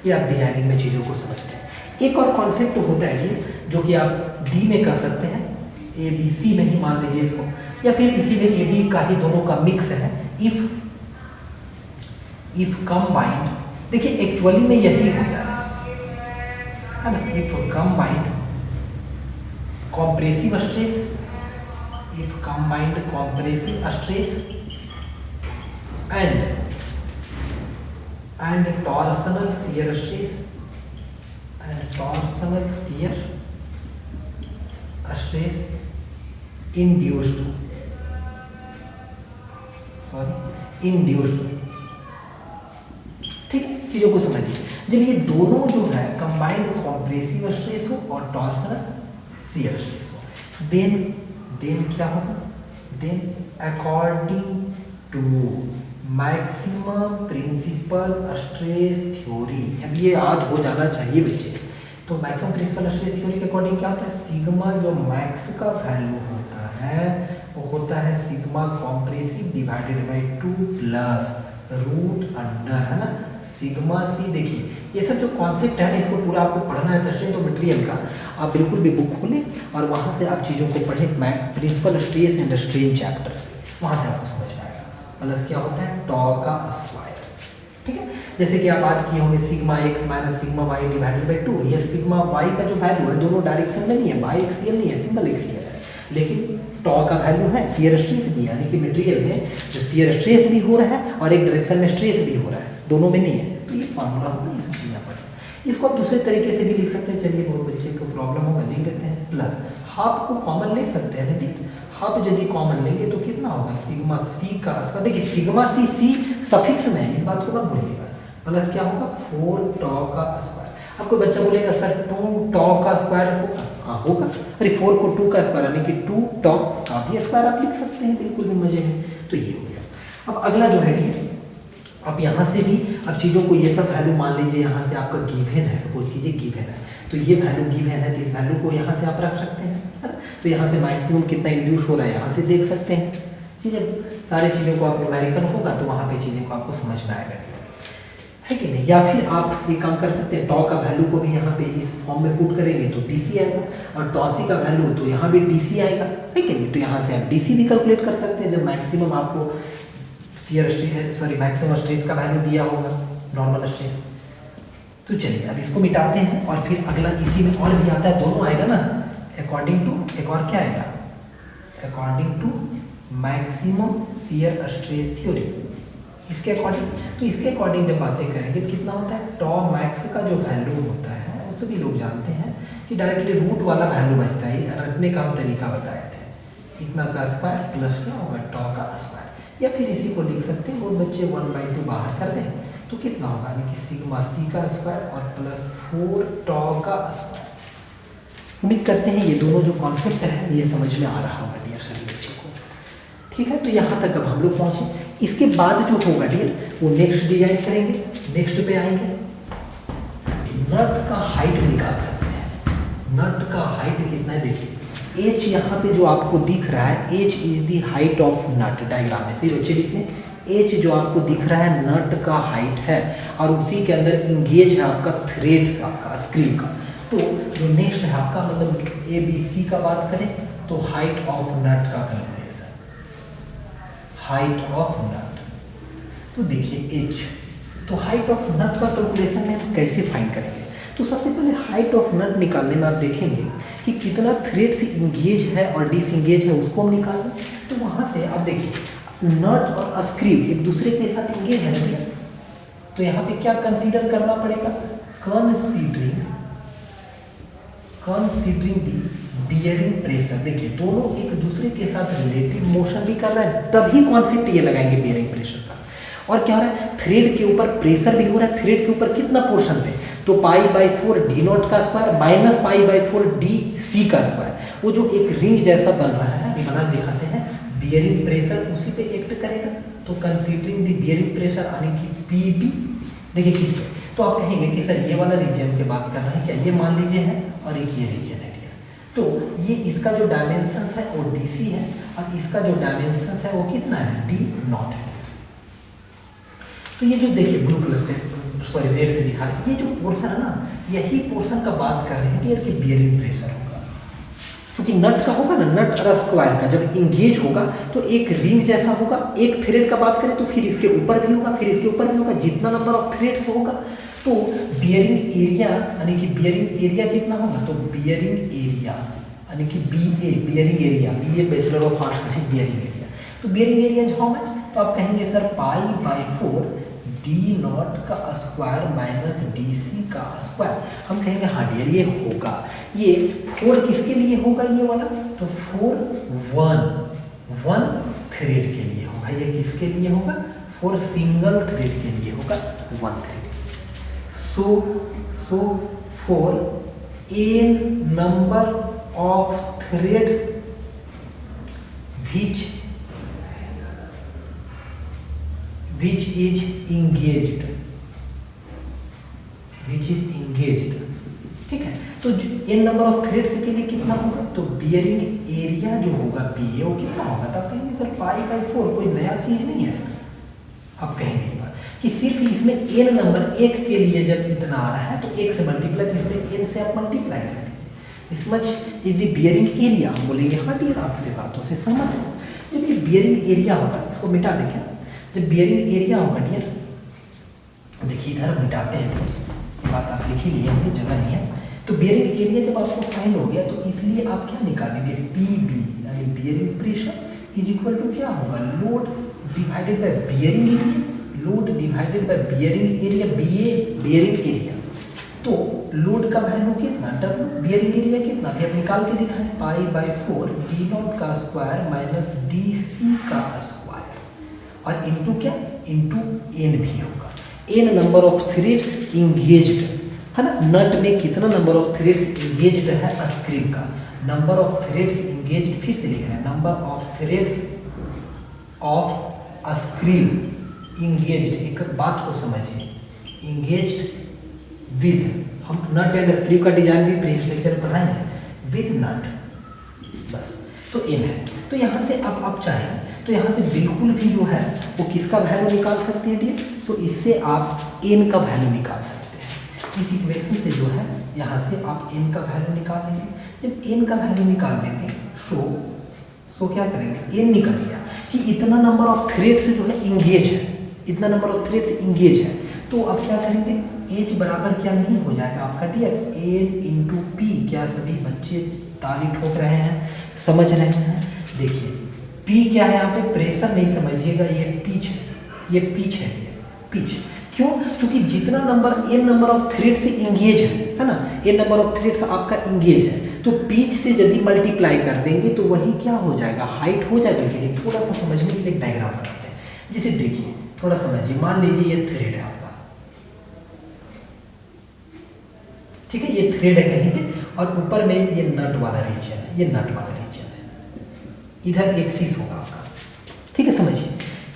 ये आप डिजाइनिंग में चीज़ों को समझते हैं। एक और कॉन्सेप्ट होता है ये, जो कि आप D में कर सकते हैं, ABC में ही मान लीजिए इसको, या फिर इसी में AB का ही दोनों का मिक्स है, इफ कंबाइंड। देखिए एक्चुअली में यही होता है ना, if combined compressive stress if combined compressive stress and torsional shear stress induced ठीक है, चीजों को समझिए। जब ये दोनों जो है कंबाइंड कॉम्प्रेसिव स्ट्रेस हो और टॉर्सनल शियर स्ट्रेस हो, देन क्या होगा, then according to maximum principal stress theory, अब ये याद हो जाना चाहिए बच्चे। तो मैक्सिमम प्रिंसिपल स्ट्रेस थ्योरी के अकॉर्डिंग क्या होता है, सिग्मा जो मैक्स का वैल्यू होता है वो होता है sigma compressive divided by 2 plus root under, है ना, सिग्मा सी। देखिए ये सब जो कॉन्सेप्ट है ना, इसको पूरा आपको पढ़ना है तो स्ट्रेंथ ऑफ मटेरियल का आप बिल्कुल भी बुक खोलें और वहाँ से आप चीज़ों को पढ़ें, principal stress and strain chapter से, वहाँ से आपको समझ में आएगा। प्लस क्या होता है, टॉ का स्क्वायर, ठीक है। जैसे कि आप बात किए होंगे sigma X minus sigma Y divided by 2, ये सिग्मा वाई का जो वैल्यू है दोनों डायरेक्शन में नहीं है, बाई एक्सियल नहीं है, सिंगल एक्सियल है, लेकिन टॉ का वैल्यू है शियर स्ट्रेस भी, यानी कि मटेरियल में जो शियर स्ट्रेस भी हो रहा है और एक डायरेक्शन में स्ट्रेस भी हो रहा है, दोनों में नहीं है। तो ये फार्मूला होगा, ये सब चीज़ें पढ़ें। इसको आप दूसरे तरीके से भी लिख सकते हैं, चलिए बहुत बच्चे को प्रॉब्लम होगा, लिख देते हैं। प्लस हाफ को कॉमन ले सकते हैं, ठीक, हाफ यदि कॉमन लेंगे तो कितना होगा, सिग्मा सी का स्क्वायर। देखिए सिग्मा सी सफिक्स में है, इस बात को मत भूलिएगा। प्लस क्या होगा, 4 टॉ का स्क्वायर। अब कोई बच्चा बोलेगा सर 2 टॉ का स्क्वायर होगा, हाँ होगा। अरे 4 को 2 का स्क्वायर यानी कि 2 टॉ का भी स्क्वायर आप लिख सकते हैं, बिल्कुल भी मजे में। तो ये हो गया। अब अगला जो है ठीक, अब यहाँ से भी अब चीज़ों को ये सब वैल्यू मान लीजिए, यहाँ से आपका गिवन है, सपोज कीजिए गिवन है, तो ये वैल्यू गिवन है, तो इस वैल्यू को यहाँ से आप रख सकते हैं, है ना। तो यहाँ से मैक्सिमम कितना इंड्यूस हो रहा है यहाँ से देख सकते हैं। ठीक है, सारे चीज़ों को आप न्यूमेरिकल होगा तो वहाँ पे चीज़ें को आपको समझ में आएगा, है कि नहीं। या फिर आप ये काम कर सकते हैं, टॉ का वैल्यू को भी यहाँ पे इस फॉर्म में पुट करेंगे तो डीसी आएगा, और टॉसी का वैल्यू तो यहाँ भी डीसी आएगा, है कि नहीं। तो यहाँ से आप डीसी भी कैलकुलेट कर सकते हैं जब मैक्सिमम आपको शियर स्ट्रेस मैक्सिमम स्ट्रेस का वैल्यू दिया होगा, नॉर्मल स्ट्रेस। तो चलिए अब इसको मिटाते हैं और फिर अगला इसी में और भी आता है, दोनों आएगा ना, अकॉर्डिंग टू, एक और क्या आएगा, according to maximum shear stress theory, इसके अकॉर्डिंग। तो इसके अकॉर्डिंग जब बातें करेंगे तो कितना होता है, टॉ मैक्स का जो वैल्यू होता है वो सभी लोग जानते हैं कि डायरेक्टली रूट वाला वैल्यू बचता है, रखने का हम तरीका बताए थे, इतना का स्क्वायर प्लस क्या होगा, टॉ का स्क्वायर। या फिर इसी को लिख सकते हैं, बहुत बच्चे 1/2 बाहर कर दें तो कितना होगा, यानी कि सिग्मा सी का स्क्वायर और प्लस 4 टॉ का स्क्वायर। उम्मीद करते हैं ये दोनों जो कॉन्सेप्ट है ये समझ में आ रहा होगा डियर सभी बच्चों को, ठीक है। तो यहाँ तक अब हम लोग पहुँचे, इसके बाद जो होगा डियर वो नेक्स्ट डिजाइन करेंगे, नेक्स्ट पे आएंगे, नट का हाइट निकाल सकते हैं। नट का हाइट कितना है, देखिए एच यहाँ पे जो आपको दिख रहा है, H is the height of nut, diagram में सही बच्चे लिख लें, एच जो आपको दिख रहा है नट का हाइट है, और उसी के अंदर इंगेज है आपका थ्रेड्स, आपका स्क्रीव का। तो जो नेक्स्ट है आपका मतलब ए बी सी का बात करें तो हाइट ऑफ नट का कैलकुलेशन, हाइट ऑफ नट। तो देखिए एच, तो हाइट ऑफ नट का कैलकुलेशन में हम कैसे फाइंड करेंगे, तो सबसे पहले हाइट ऑफ नट निकालने में आप देखेंगे कि कितना थ्रेड से इंगेज है और डिसंगेज है उसको हम निकालें। तो वहाँ से आप देखिए नट और स्क्रीव एक दूसरे के साथ इंगेज है ना, तो यहाँ पे क्या कंसीडर करना पड़ेगा, कंसीडरिंग दी बियरिंग प्रेशर। देखिए दोनों एक दूसरे के साथ रिलेटिव मोशन भी कर रहा है, तभी कॉन्सेप्ट ये लगाएंगे बियरिंग प्रेशर का। और क्या हो रहा है, थ्रेड के ऊपर प्रेशर भी हो रहा है, थ्रेड के ऊपर कितना पोर्शन पे, तो π/4 डी नॉट का स्क्वायर माइनस π/4 डी सी का स्क्वायर, वो जो एक रिंग जैसा बन रहा है, अभी बना दिखाते हैं, बियरिंग प्रेशर उसी पे एक्ट करेगा। तो कंसीडरिंग द बियरिंग प्रेशर यानी कि पीबी, देखिए किस पे, तो आप कहेंगे कि सर ये वाला रीजन की बात कर रहे हैं क्या, ये मान लीजिए है और एक ये रीजन है, तो ये इसका जो डायमेंशंस है वो डीसी है, और इसका जो डायमेंशंस है वो कितना है, डी नॉट है। तो ये जो देखिए ब्लू कलर से रेड से दिखा रहे हैं, ये जो पोर्शन है ना, यही पोर्शन का बात कर रहे हैं डियर कि बियरिंग प्रेशर होगा, क्योंकि नट का होगा ना, नट और स्क्वायर का जब इंगेज होगा तो एक रिंग जैसा होगा। एक थ्रेड का बात करें तो फिर इसके ऊपर भी होगा, फिर इसके ऊपर भी होगा, जितना नंबर ऑफ थ्रेड्स होगा तो बियरिंग एरिया यानी कि बियरिंग एरिया कितना होगा, तो बियरिंग एरिया यानी कि BA bearing area, BA bachelor of arts है बियरिंग एरिया। तो bearing area is how much, तो आप कहेंगे सर π/4 D0 का स्क्वायर माइनस DC का स्क्वायर। हम कहेंगे हाँ डियर ये होगा, ये 4 किसके लिए होगा ये वाला, तो 4 वन थ्रेड के लिए होगा। ये किसके लिए होगा, 4 सिंगल थ्रेड के लिए होगा, 1 थ्रेड के लिए। So for n number of threads which is engaged, ठीक है। तो n नंबर ऑफ थ्रेड्स के लिए कितना होगा, तो बियरिंग एरिया जो होगा BA वो कितना होगा, तो आप कहेंगे सर π/4 कोई नया चीज नहीं है सर। आप कहेंगे ये बात कि सिर्फ इसमें n नंबर 1 के लिए जब इतना आ रहा है तो 1 से मल्टीप्लाई, तो इसमें n से आप मल्टीप्लाई कर दीजिए। इस much is the bearing area. हम बोलेंगे हाँ डियर आपसे बातों से सहमत है। जब ये बियरिंग एरिया होगा, इसको मिटा दें क्या, जब बियरिंग एरिया होगा डियर, देखिए इधर मिटाते हैं डियर, बात आप लिख ही लिए होंगे, जगह नहीं है। तो बियरिंग एरिया जब आपको फाइंड हो गया तो इसलिए आप क्या निकालेंगे, PB यानी bearing pressure is equal to क्या होगा, load divided by bearing area, load divided by bearing area, BA bearing area. तो लोड का वैल्यू कितना, W, बियरिंग एरिया कितना, अभी आप निकाल के दिखाएं, π/4 D0 का स्क्वायर माइनस DC का स्क्वायर, और इनटू क्या, इनटू n भी होगा। n number of threads engaged है ना, नट में कितना नंबर ऑफ थ्रेड्स इंगेज्ड है, स्क्रू का नंबर ऑफ थ्रेड्स इंगेज्ड, फिर से लिख रहे हैं, number of threads of screw engaged. एक बात को समझिए, इंगेज्ड विद, हम नट एंड स्क्रू का डिजाइन भी प्रीवियस लेक्चर में पढ़ाए हैं, विद नट, बस। तो n है, तो यहाँ से अब आप चाहें तो यहाँ से बिल्कुल भी जो है वो किसका वैल्यू निकाल सकते हैं डियर, तो इससे आप n का वैल्यू निकाल सकते हैं। इस इक्वेशन से जो है यहाँ से आप n का वैल्यू निकाल लेंगे। जब n का वैल्यू निकाल लेंगे सो क्या करेंगे, n निकल गया कि इतना नंबर ऑफ थ्रेड्स जो है इंगेज है, इतना नंबर ऑफ थ्रेड्स इंगेज है। तो अब क्या करेंगे, H बराबर क्या नहीं हो जाएगा आपका डियर, N × P। क्या सभी बच्चे ताली ठोक रहे हैं, समझ रहे हैं। देखिए P क्या है यहाँ पे, प्रेशर नहीं समझिएगा, ये पिच है, ये पिच है डियर, पिच। क्यों, क्योंकि जितना number n number of thread से इंगेज है ना, n नंबर ऑफ थ्रेड्स आपका इंगेज है, तो पिच से यदि मल्टीप्लाई कर देंगे तो वही क्या हो जाएगा, हाइट हो जाएगा कि नहीं। थोड़ा सा समझने के लिए डायग्राम बनाते हैं, जिसे देखिए थोड़ा समझिए। मान लीजिए ये थ्रेड है आपका, ठीक है, ये थ्रेड है कहीं पे, और ऊपर में ये नट वाला रीजन है, ये नट वाला रीजन है, इधर एक्सिस होगा आपका, ठीक है, समझिए।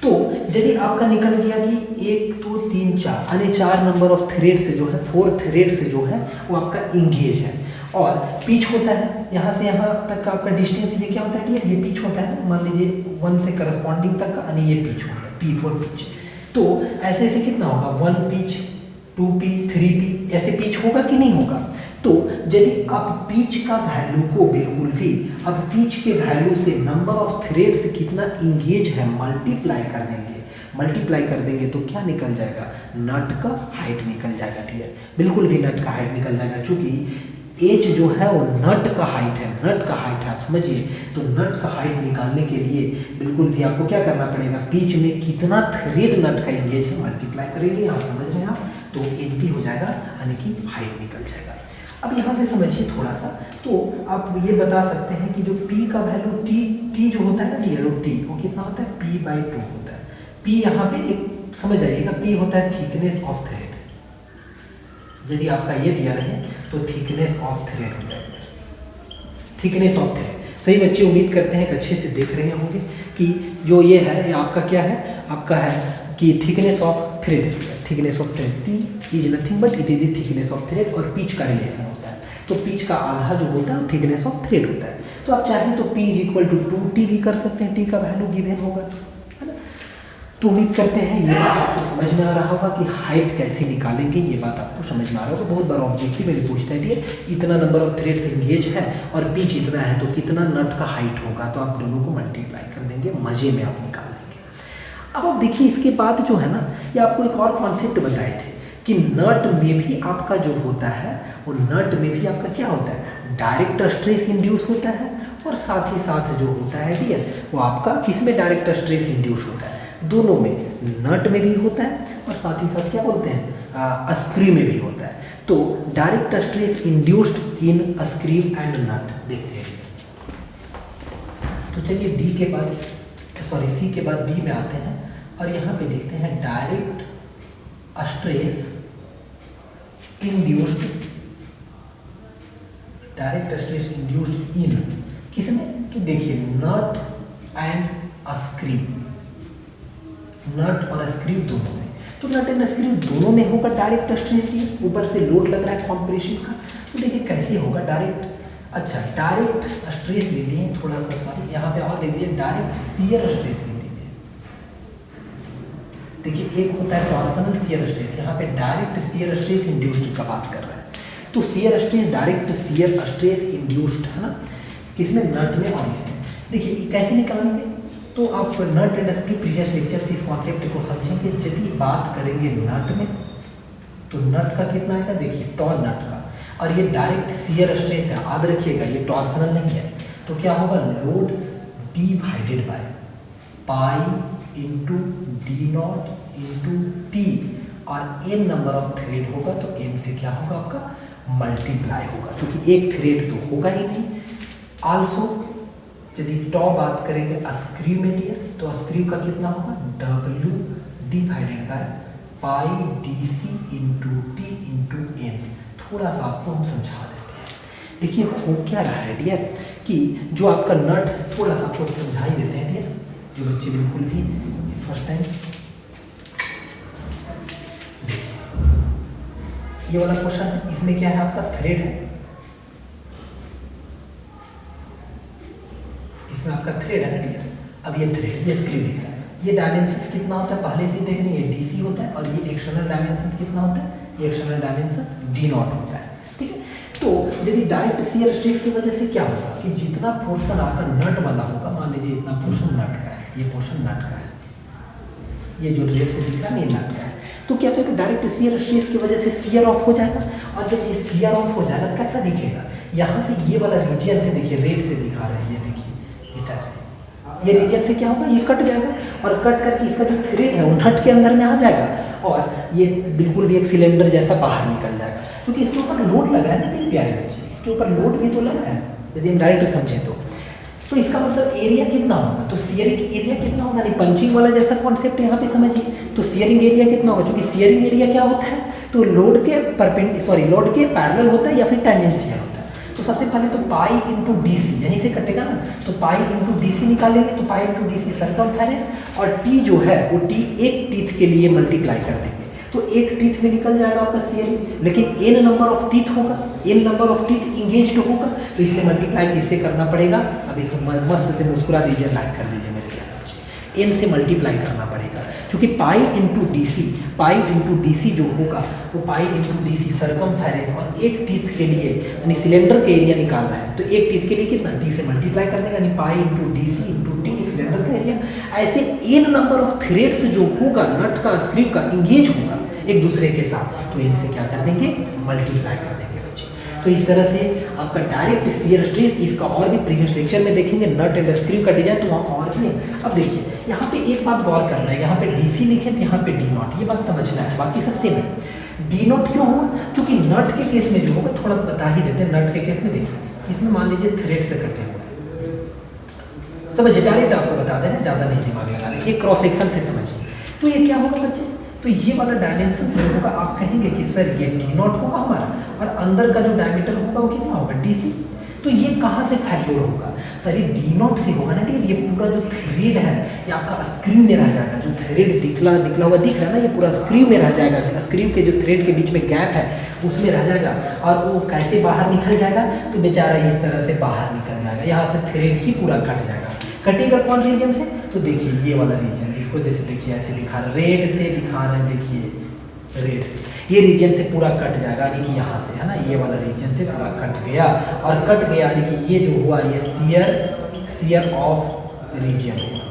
तो यदि आपका निकल गया कि 1 2 3 4 यानी 4 नंबर ऑफ थ्रेड से जो है, 4 थ्रेड से जो है वो आपका इंगेज है, और पिच होता है यहाँ से यहाँ तक का आपका डिस्टेंस, ये क्या होता है डियर, ये पिच होता है ना। मान लीजिए 1 से करस्पॉन्डिंग तक का, यानी ये पिच हो गया, P4 पिच। तो ऐसे ऐसे कितना होगा, 1 पिच 2P 3P, ऐसे पिच होगा कि नहीं होगा। तो यदि आप पिच का वैल्यू को बिल्कुल भी, अब पिच के वैल्यू से नंबर ऑफ थ्रेड्स कितना इंगेज है मल्टीप्लाई कर देंगे तो क्या निकल जाएगा, नट का हाइट निकल जाएगा डियर, बिल्कुल भी नट का हाइट निकल जाएगा। चूंकि एच जो है वो नट का हाइट है, नट का हाइट है, आप समझिए। तो नट का हाइट निकालने के लिए बिल्कुल भी आपको क्या करना पड़ेगा, पिच में कितना थ्रेड नट का इंगेज है मल्टीप्लाई करेंगे, आप समझ रहे हैं आप, तो NP हो जाएगा, यानी कि हाइट निकल जाएगा। अब यहाँ से समझिए थोड़ा सा, तो आप ये बता सकते हैं कि जो P का वैल्यू T जो होता है ना डियर, वो कितना होता है, P/2 होता है। P यहाँ पे एक समझ आइएगा, P होता है थिकनेस ऑफ थ्रेड। यदि आपका ये दिया रहे तो थिकनेस ऑफ थ्रेड होता है, थिकनेस ऑफ थ्रेड। सही बच्चे, उम्मीद करते हैं कि अच्छे से देख रहे होंगे कि जो ये है, ये आपका क्या है, आपका है कि थिकनेस ऑफ थ्रेड है। Thickness of thread T is nothing but it is the thickness of thread, और पिच का रिलेशन होता है। तो पिच का आधा जो होता है थिकनेस ऑफ थ्रेड होता है। तो आप चाहें तो P = 2T भी कर सकते हैं, T का वैल्यू गिवन होगा तो, है ना। तो उम्मीद करते हैं ये बात आपको समझ में आ रहा होगा कि हाइट कैसे निकालेंगे, ये बात आपको समझ में आ रहा होगा। बहुत बड़ा ऑब्जेक्टिव मेरे पूछता है डियर, इतना नंबर ऑफ थ्रेड्स इंगेज है और पिच इतना है, तो कितना नट का हाइट होगा, तो आप दोनों को मल्टीप्लाई कर देंगे, मजे में आप निकाल देंगे। अब आप देखिए इसके बाद जो है ना, ये आपको एक और कॉन्सेप्ट बताए थे कि नट में भी आपका जो होता है वो नट में भी आपका क्या होता है, डायरेक्ट स्ट्रेस इंड्यूस होता है, और साथ ही साथ जो होता है डियर वो आपका किस में डायरेक्ट स्ट्रेस इंड्यूस होता है, दोनों में, नट में भी होता है और साथ ही साथ क्या बोलते हैं स्क्रू में भी होता है। तो direct stress induced in screw and nut देखते हैं। तो चलिए डी के बाद सॉरी सी के बाद डी में आते हैं और यहाँ पे देखते हैं direct stress induced, direct stress induced इन किसमें, तो देखिए नट एंड स्क्रू, नट और स्क्रू दोनों में। तो नट एंड स्क्रू दोनों में होगा डायरेक्ट स्ट्रेस, ऊपर से लोड लग रहा है कॉम्प्रेशन का। तो देखिए कैसे होगा डायरेक्ट, अच्छा डायरेक्ट स्ट्रेस ले दिए थोड़ा सा, सॉरी यहाँ पे और ले दिए डायरेक्ट शियर स्ट्रेस ले दीजिए। देखिए एक होता है टॉर्सनल शियर स्ट्रेस, यहाँ पे डायरेक्ट शियर स्ट्रेस इंड्यूस्ड का बात कर रहे हैं। तो shear stress direct shear stress induced है ना, किसमें, नट में और इसमें। देखिए कैसे निकालेंगे, तो आप nut and screw previous lecture से इस कॉन्सेप्ट को समझेंगे। यदि बात करेंगे नट में तो नट का कितना आएगा, देखिए टॉन नट का, और ये डायरेक्ट शियर स्ट्रेस है, याद रखिएगा ये टॉर्सनल नहीं है। तो क्या होगा, load divided by pi into D not into T, और एन नंबर ऑफ थ्रेड होगा तो एन से क्या होगा आपका मल्टीप्लाई होगा, क्योंकि एक थ्रेड तो होगा ही नहीं। आल्सो यदि टॉ बात करेंगे स्क्रू में डियर, तो स्क्रू का कितना होगा, W divided by pi D C into T into N. थोड़ा सा आपको हम समझा देते हैं। देखिए हो क्या रहा है डियर कि जो आपका नट, थोड़ा सा आपको समझा ही देते हैं डियर, जो बच्चे बिल्कुल भी फर्स्ट टाइम, ये वाला क्वेश्चन है, इसमें क्या है आपका थ्रेड है, इसमें आपका थ्रेड है ना डियर। अब ये थ्रेड, ये स्क्रू दिख रहा है, ये डायमेंशंस कितना होता है पहले से ही देख रहे हैं, ये डीसी होता है, और ये एक्सटर्नल डायमेंशंस कितना होता है, ये एक्सटर्नल डायमेंशंस डी नॉट होता है, ठीक है। तो यदि डायरेक्ट शियर स्ट्रेस की वजह से क्या होगा कि जितना पोर्शन आपका नट वाला होगा, मान लीजिए इतना पोर्शन नट का है, ये पोर्शन नट का है, ये जो रेड से दिख रहा है ये नट का है, तो क्या होगा, डायरेक्ट शियर स्ट्रेस की वजह से शियर ऑफ हो जाएगा, और जब ये शियर ऑफ हो जाएगा तो कैसा दिखेगा, यहाँ से ये वाला रीजन से देखिए रेड से दिखा रहे हैं, ये देखिए इस टाइप से, ये रीजन से क्या होगा, ये कट जाएगा, और कट करके इसका जो थ्रेड है वो नट के अंदर में आ जाएगा, और ये बिल्कुल भी एक सिलेंडर जैसा बाहर निकल जाएगा, क्योंकि इसके ऊपर लोड लग रहा है ना मेरे प्यारे बच्चे, इसके ऊपर लोड भी तो लग रहा है, यदि हम डायरेक्ट समझें तो इसका मतलब एरिया कितना होगा, तो शियरिंग एरिया कितना होगा, नहीं पंचिंग वाला जैसा कॉन्सेप्ट यहाँ पे समझिए। तो शियरिंग एरिया कितना होगा, क्योंकि शियरिंग एरिया क्या होता है, तो लोड के लोड के पैरेलल होता है या फिर टेंजेंशियल होता है। तो सबसे पहले तो पाई इंटू डी सी यहीं से कटेगा ना, तो पाई इंटू डी सी निकालेंगे, तो pi into D C circumference, और टी जो है वो टी एक टीथ के लिए मल्टीप्लाई कर देंगे, तो एक टीथ में निकल जाएगा आपका शियरिंग, लेकिन एन नंबर ऑफ टीथ होगा, N number of teeth engaged होगा, तो इसलिए मल्टीप्लाई किससे करना पड़ेगा, अब इसको मस्त से मुस्कुरा दीजिए, लाइक कर दीजिए मेरे प्यारे बच्चे, एन से मल्टीप्लाई करना पड़ेगा, क्योंकि पाई इंटू डी सी जो होगा वो pi into D C circumference, और एक टीथ के लिए यानी सिलेंडर का एरिया निकाल रहा है, तो एक टीथ के लिए कितना, टी से मल्टीप्लाई कर देगा, यानी pi into D C into T एक सिलेंडर का एरिया। ऐसे एन नंबर ऑफ थ्रेड्स जो होगा नट का स्क्रू का इंगेज होगा एक दूसरे के साथ, तो इनसे क्या कर देंगे, मल्टीप्लाई कर देंगे बच्चे। तो इस तरह से आपका डायरेक्ट शियर स्ट्रेस, इसका और भी प्रीवियस लेक्चर में देखेंगे, नट एंड स्क्रू का डिजाइन तो वहाँ और भी है। अब देखिए यहाँ पे एक बात गौर करना है, यहाँ पे डीसी लिखे थे, यहाँ पे डी नॉट, ये बात समझना है, बाकी सब सेम है। डी नॉट क्यों हुआ, क्योंकि नट के केस में जो होगा, थोड़ा बता ही देते हैं, नट के केस में देखिए इसमें मान लीजिए थ्रेड से कटे हुए हैं, समझिए डायरेक्ट आपको बता दे रहे हैं, ज़्यादा नहीं दिमाग लगा रहे, ये क्रॉस सेक्शन से समझिए। तो ये क्या होगा बच्चे, तो ये वाला डायमेंशन जो होगा आप कहेंगे कि सर ये डी नॉट होगा हमारा, और अंदर का जो डायमीटर होगा वो कितना होगा, डी सी। तो ये कहाँ से फेल्योर होगा, तो ये डी नॉट से होगा ना डियर, ये पूरा जो थ्रेड है ये आपका स्क्रू में रह जाएगा, जो थ्रेड निकला हुआ दिख रहा है ना, ये पूरा स्क्रू में रह जाएगा, स्क्रू के जो थ्रेड के बीच में गैप है उसमें रह जाएगा, और वो कैसे बाहर निकल जाएगा, तो बेचारा इस तरह से बाहर निकल जाएगा, यहाँ से थ्रेड ही पूरा कट जाएगा। कटेगा कौन रीजन से, तो देखिए ये वाला रीजन, जिसको जैसे देखिए ऐसे दिखा रहे, रेड से दिखा रहे हैं, देखिए रेड से, ये रीजन से पूरा कट जाएगा, यानी कि यहाँ से है ना, ये वाला रीजन से पूरा कट गया, और कट गया यानी कि ये जो हुआ ये शियर ऑफ रीजन हुआ,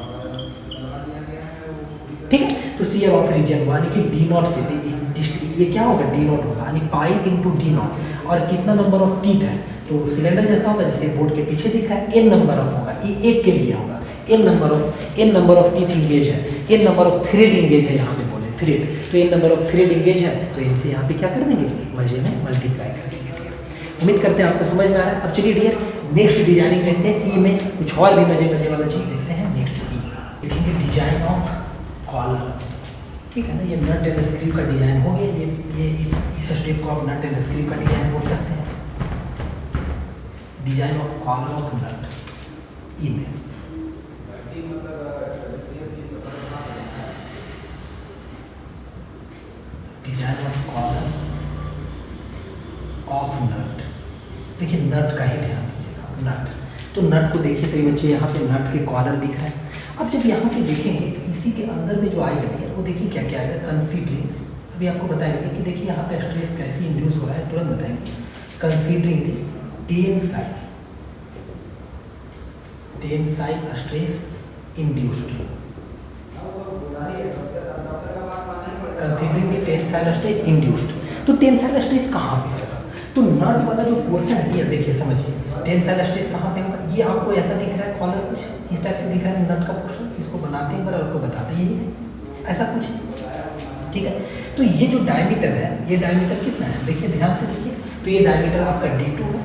ठीक है। तो शियर ऑफ रीजन हुआ यानी कि डी नॉट से ये क्या होगा, डी नॉट होगा, यानी पाई इंटू डी नॉट। और कितना नंबर ऑफ टीथ है, तो सिलेंडर जैसा होगा जैसे बोर्ड के पीछे दिख रहा है, एन नंबर ऑफ होगा, ये एक के लिए होगा, N number of teeth engage है, N number of thread engage है, यहाँ पे बोले थ्रेड, तो N number of thread engage है, तो इनसे यहाँ पे क्या कर देंगे, मजे में मल्टीप्लाई कर देंगे डियर। उम्मीद करते हैं आपको समझ में आ रहा है। अब चलिए डियर नेक्स्ट डिजाइनिंग देखते हैं, ई में कुछ और भी मजे वाला चीज़ देखते हैं। नेक्स्ट ई देखेंगे डिजाइन ऑफ कॉलर, ठीक है ना, ये नट एंड स्क्रू का डिजाइन हो गया, ये इस स्टेप को आप नट एंड स्क्रू का डिजाइन बोल सकते हैं, डिजाइन ऑफ कॉलर ऑफ नट ई में। डिजाइन ऑफ कॉलर ऑफ नट, देखिए नट का ही ध्यान दीजिएगा, नट, तो नट को देखिए सही बच्चे, यहाँ पे नट के कॉलर दिख रहा है। अब जब यहाँ पे देखेंगे तो इसी के अंदर में जो आएगा डियर, वो देखिए क्या क्या आएगा, कंसीडरिंग, अभी आपको बताएंगे कि देखिए यहाँ पे स्ट्रेस कैसे इंड्यूस हो रहा है, तुरंत बताएंगे, कंसीडरिंग दी टेंसाइल स्ट्रेस इंड्यूस्ड, कंसीडरिंग दी टेंसाइल स्ट्रेस इंड्यूस्ड। तो टेंसाइल स्ट्रेस कहाँ पे होगा, तो नट वाला जो पोर्शन है डियर, देखिए समझिए टेंसाइल स्ट्रेस कहाँ पे होगा, ये आपको ऐसा दिख रहा है, कॉलर कुछ इस टाइप से दिख रहा है नट का पोर्शन, इसको बनाते हैं और आपको बताते हैं यही है, ऐसा कुछ है, ठीक है। तो ये जो डायमीटर है, ये डायमीटर कितना है, देखिए ध्यान से देखिए, तो ये डायमीटर आपका D2 है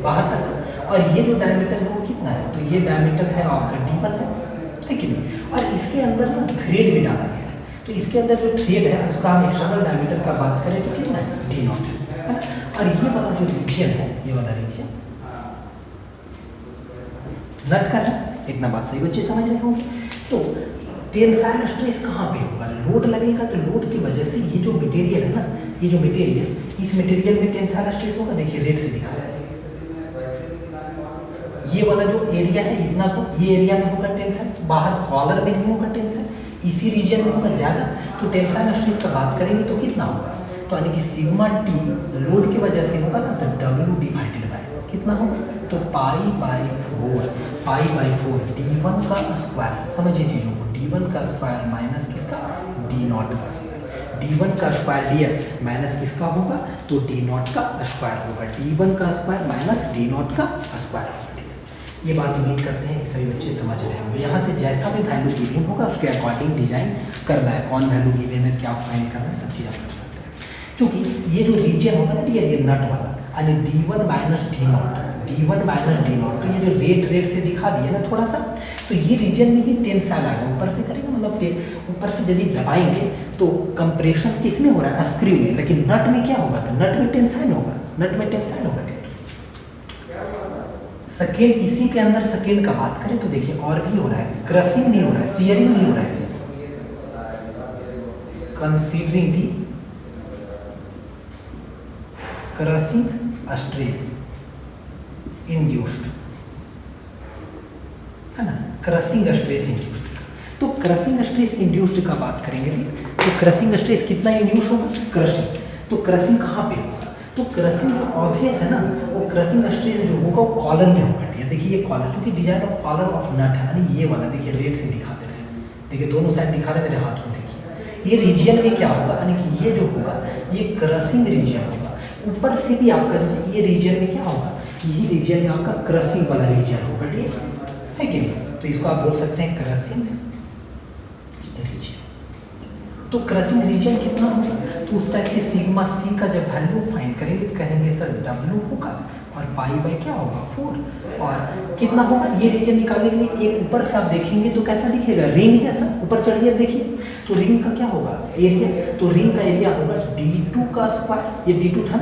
बाहर तक, और ये जो डायमीटर है वो कितना है, तो ये डायमीटर है आपका D1 है कि नहीं। और इसके अंदर ना थ्रेड भी डाला गया है, तो इसके अंदर जो थ्रेड है उसका हम एक्सटर्नल डायमीटर का बात करें तो कितना है, D0 है ना। और ये वाला जो रीजन है, ये वाला रीजन नट का है, इतना बात सही बच्चे समझ रहे होंगे। तो टेंसाइल स्ट्रेस कहाँ पे होगा, लोड लगेगा, तो लोड की वजह से ये जो मटेरियल है ना, ये जो मटेरियल, इस मटेरियल में टेंसाइल स्ट्रेस होगा, देखिए रेड से दिखा रहा है, ये वाला जो एरिया है इतना को, ये एरिया में होगा टेंशन, बाहर कॉलर में नहीं होगा टेंशन, इसी रीजन में होगा ज़्यादा। तो टेंसाइल स्ट्रेस का बात करेंगे तो कितना होगा, तो यानी कि सिग्मा टी लोड की वजह से होगा ना, तो W डिवाइडेड बाय कितना होगा, तो पाई बाई फोर D1 का स्क्वायर, समझिए चीज़ों को, D1 का स्क्वायर माइनस किसका, D0 का स्क्वायर, D1 का स्क्वायर डियर माइनस किसका होगा, तो D0 का स्क्वायर होगा, D1 का स्क्वायर माइनस D0 का स्क्वायर होगा डियर। ये बात उम्मीद करते हैं कि सभी बच्चे समझ रहे होंगे। यहाँ से जैसा भी वैल्यू गिवन होगा उसके अकॉर्डिंग डिजाइन करना है, कौन वैल्यू गिवन है, क्या फाइंड करना है, सब चीज़ आप कर सकते हैं। क्योंकि ये जो रीजन होगा ना डियर, ये नट वाला, यानी D1 माइनस D0, तो ये जो रेड से दिखा दिया ना थोड़ा सा, तो ये रीजन में ही टेंसाइल आएगा, ऊपर से करेंगे मतलब ऊपर से यदि दबाएंगे तो कंप्रेशन किस में हो रहा है, स्क्रू में, लेकिन नट में क्या होगा, तो नट में टेंसाइल होगा डियर। सेकेंड, इसी के अंदर सेकेंड का बात करें तो देखिए और भी हो रहा है, क्रशिंग भी हो रहा है, सियरिंग भी हो रहा है, कंसीडरिंग दी क्रशिंग स्ट्रेस इंड्यूस्ड, है ना, क्रशिंग स्ट्रेस इंड्यूस्ड। तो क्रशिंग स्ट्रेस इंड्यूस्ड का बात करेंगे, तो क्रशिंग स्ट्रेस कितना इंड्यूस होगा, क्रशिंग, तो क्रशिंग कहाँ पे होगा, तो क्रशिंग जो ऑब्वियस है ना, वो क्रशिंग स्ट्रेस जो होगा वो कॉलर में होगा डियर। देखिए ये कॉलर, क्योंकि डिजाइन ऑफ कॉलर ऑफ नट है, यानी ये वाला देखिए रेड से दिखा दे रहे हैं, देखिए दोनों साइड दिखा रहे हैं मेरे हाथ को, देखिए ये रीजन में क्या होगा, यानी कि ये जो होगा ये क्रशिंग रीजन होगा, ऊपर से भी आपका जो है ये रीजन में क्या होगा, यही रीजन में आपका क्रशिंग वाला रीजन होगा डियर, है कि नहीं। तो इसको आप बोल सकते हैं क्रशिंग रीजन। तो क्रशिंग रीजन कितना होगा, तो उस टाइप से सिग्मा सी का जब वैल्यू फाइंड करेंगे तो कहेंगे सर W होगा और पाई बाई क्या होगा 4, और कितना होगा, ये रीजन निकालने के लिए एक ऊपर से आप देखेंगे तो कैसा दिखेगा, रिंग जैसा, ऊपर चढ़िए देखिए, तो रिंग का क्या होगा एरिया, तो रिंग का एरिया होगा D2 का स्क्वायर, ये D2 था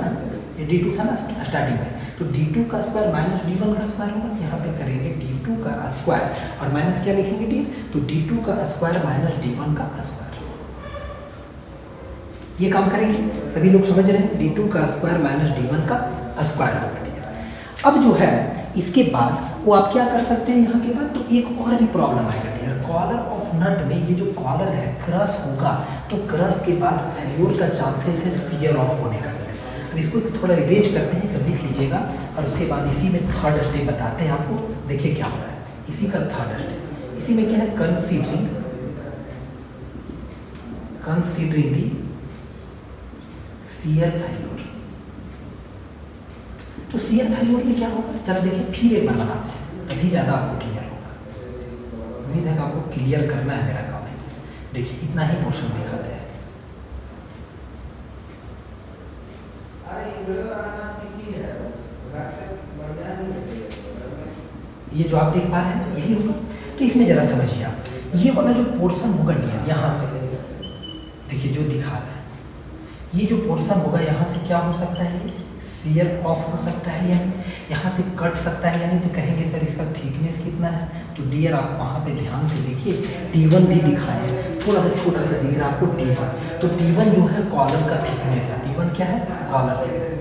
ना स्टार्टिंग में, तो D2 का स्क्वायर माइनस D1 का स्क्वायर होगा, तो यहाँ पे करेंगे D2 का स्क्वायर और माइनस क्या लिखेंगे डी, तो D2 का स्क्वायर माइनस D1 का स्क्वायर, ये काम करेंगे, सभी लोग समझ रहे हैं, D2 का स्क्वायर माइनस D1 का स्क्वायर होगा डियर। अब जो है इसके बाद वो आप क्या कर सकते हैं, यहाँ के बाद तो एक और भी प्रॉब्लम आएगा डियर, कॉलर ऑफ नट में ये जो कॉलर है क्रश होगा, तो क्रश के बाद फेल्योर का चांसेस है सियर ऑफ होने का डियर। अब इसको थोड़ा इरेज करते हैं, सब लिख लीजिएगा, और उसके बाद इसी में थर्ड स्टेप बताते हैं आपको, देखिए क्या हो रहा है, इसी का थर्ड स्टेप, इसी में क्या है, कंसीडरिंग दी शियर फेल्योर। तो शियर फेल्योर में क्या होगा, चलो देखिए फिर एक बार बनाते हैं, तभी ज़्यादा आपको क्लियर होगा। उम्मीद है कि आपको क्लियर करना है मेरा काम है। देखिए इतना ही पोर्शन दिखाते हैं। ये जो आप देख पा रहे हैं ना, यही होगा। तो इसमें जरा समझिए आप, ये वाला जो पोर्शन होगा डियर, यहाँ से देखिए जो दिखा रहे हैं, ये जो पोर्शन होगा यहाँ से क्या हो सकता है, ये शियर ऑफ हो सकता है, यानी यहाँ से कट सकता है। यानी तो कहेंगे सर इसका थिकनेस कितना है, तो डियर आप वहाँ पे ध्यान से देखिए, T1 भी दिखाए, थोड़ा सा छोटा सा दिख रहा है आपको T1। तो T1 जो है कॉलर का थिकनेस है। T1 क्या है, कॉलर थिकनेस,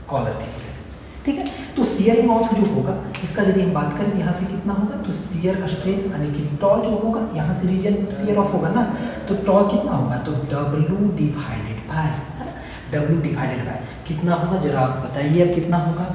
कॉलर थिकनेस, ठीक है। तो शियरिंग ऑफ जो होगा इसका यदि हम बात करें तो यहाँ से कितना होगा, तो शियर स्ट्रेस यानी कि टॉ जो होगा, यहाँ से रीजन शियर ऑफ होगा ना, तो टॉ कितना होगा, तो W डिवाइडेड बाय, है ना, W डिवाइडेड बाय कितना होगा, जरा आप बताइए अब कितना होगा।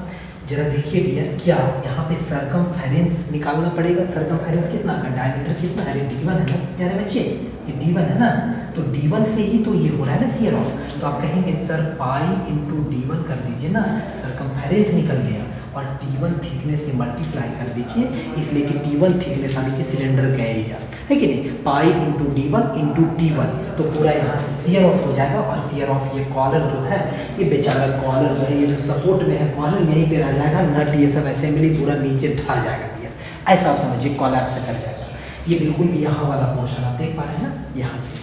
जरा देखिए डियर, क्या यहाँ पे सरकमफेरेंस निकालना पड़ेगा। सरकमफेरेंस कितना का, डायमीटर कितना है, D1 है ना प्यारे बच्चे, ये D1 है ना, तो D1 से ही तो ये हो रहा है ना शियर ऑफ। तो आप कहेंगे सर पाई इंटू D1 कर दीजिए ना, सरकमफेरेंस निकल गया, और T1 थिकनेस से मल्टीप्लाई कर दीजिए, इसलिए कि T1 थिकनेस यानी कि सिलेंडर का एरिया है कि नहीं, pi into D1 into T1, तो पूरा यहाँ से शियर ऑफ हो जाएगा। और शियर ऑफ ये कॉलर जो है, ये बेचारा कॉलर जो है, ये जो सपोर्ट में है कॉलर, यहीं पे रह जाएगा, नट ये सब असेंबली पूरा नीचे ढा जाएगा डियर, ऐसा आप समझिए, कोलैप्स कर जाएगा। ये बिल्कुल भी यहाँ वाला पोर्शन आप देख पा रहे हैं ना, यहाँ से।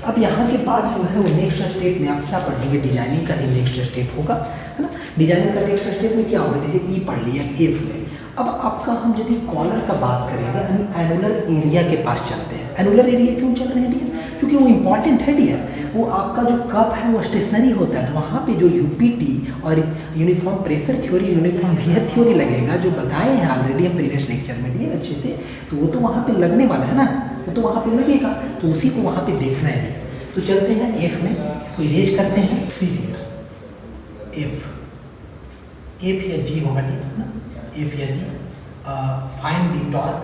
अब यहाँ के बाद जो है वो नेक्स्ट स्टेप में आप क्या पढ़ेंगे, डिजाइनिंग का ही नेक्स्ट स्टेप होगा, है ना। डिजाइनिंग का नेक्स्ट स्टेप में क्या होगा, जैसे ई पढ़ लिया, एफ में। अब आपका हम यदि कॉलर का बात करेंगे, यानी एनुलर एरिया के पास चलते हैं। एनुलर एरिया क्यों चल रहे हैं डियर, क्योंकि वो इंपॉर्टेंट है डियर। वो आपका जो कप है वो स्टेशनरी होता है, तो वहाँ पे जो यूपीटी और uniform pressure theory, uniform wear theory लगेगा, जो बताए हैं ऑलरेडी हम प्रीवियस लेक्चर में डियर अच्छे से, तो वो तो वहाँ पे लगने वाला है ना, वो तो वहाँ पे लगेगा, तो उसी को वहाँ पे देखना है डियर। तो चलते हैं एफ में, इसको इरेज करते हैं, सी डियर, एफ या जी होगा डियर, है ना, एफ या G. Find the torque,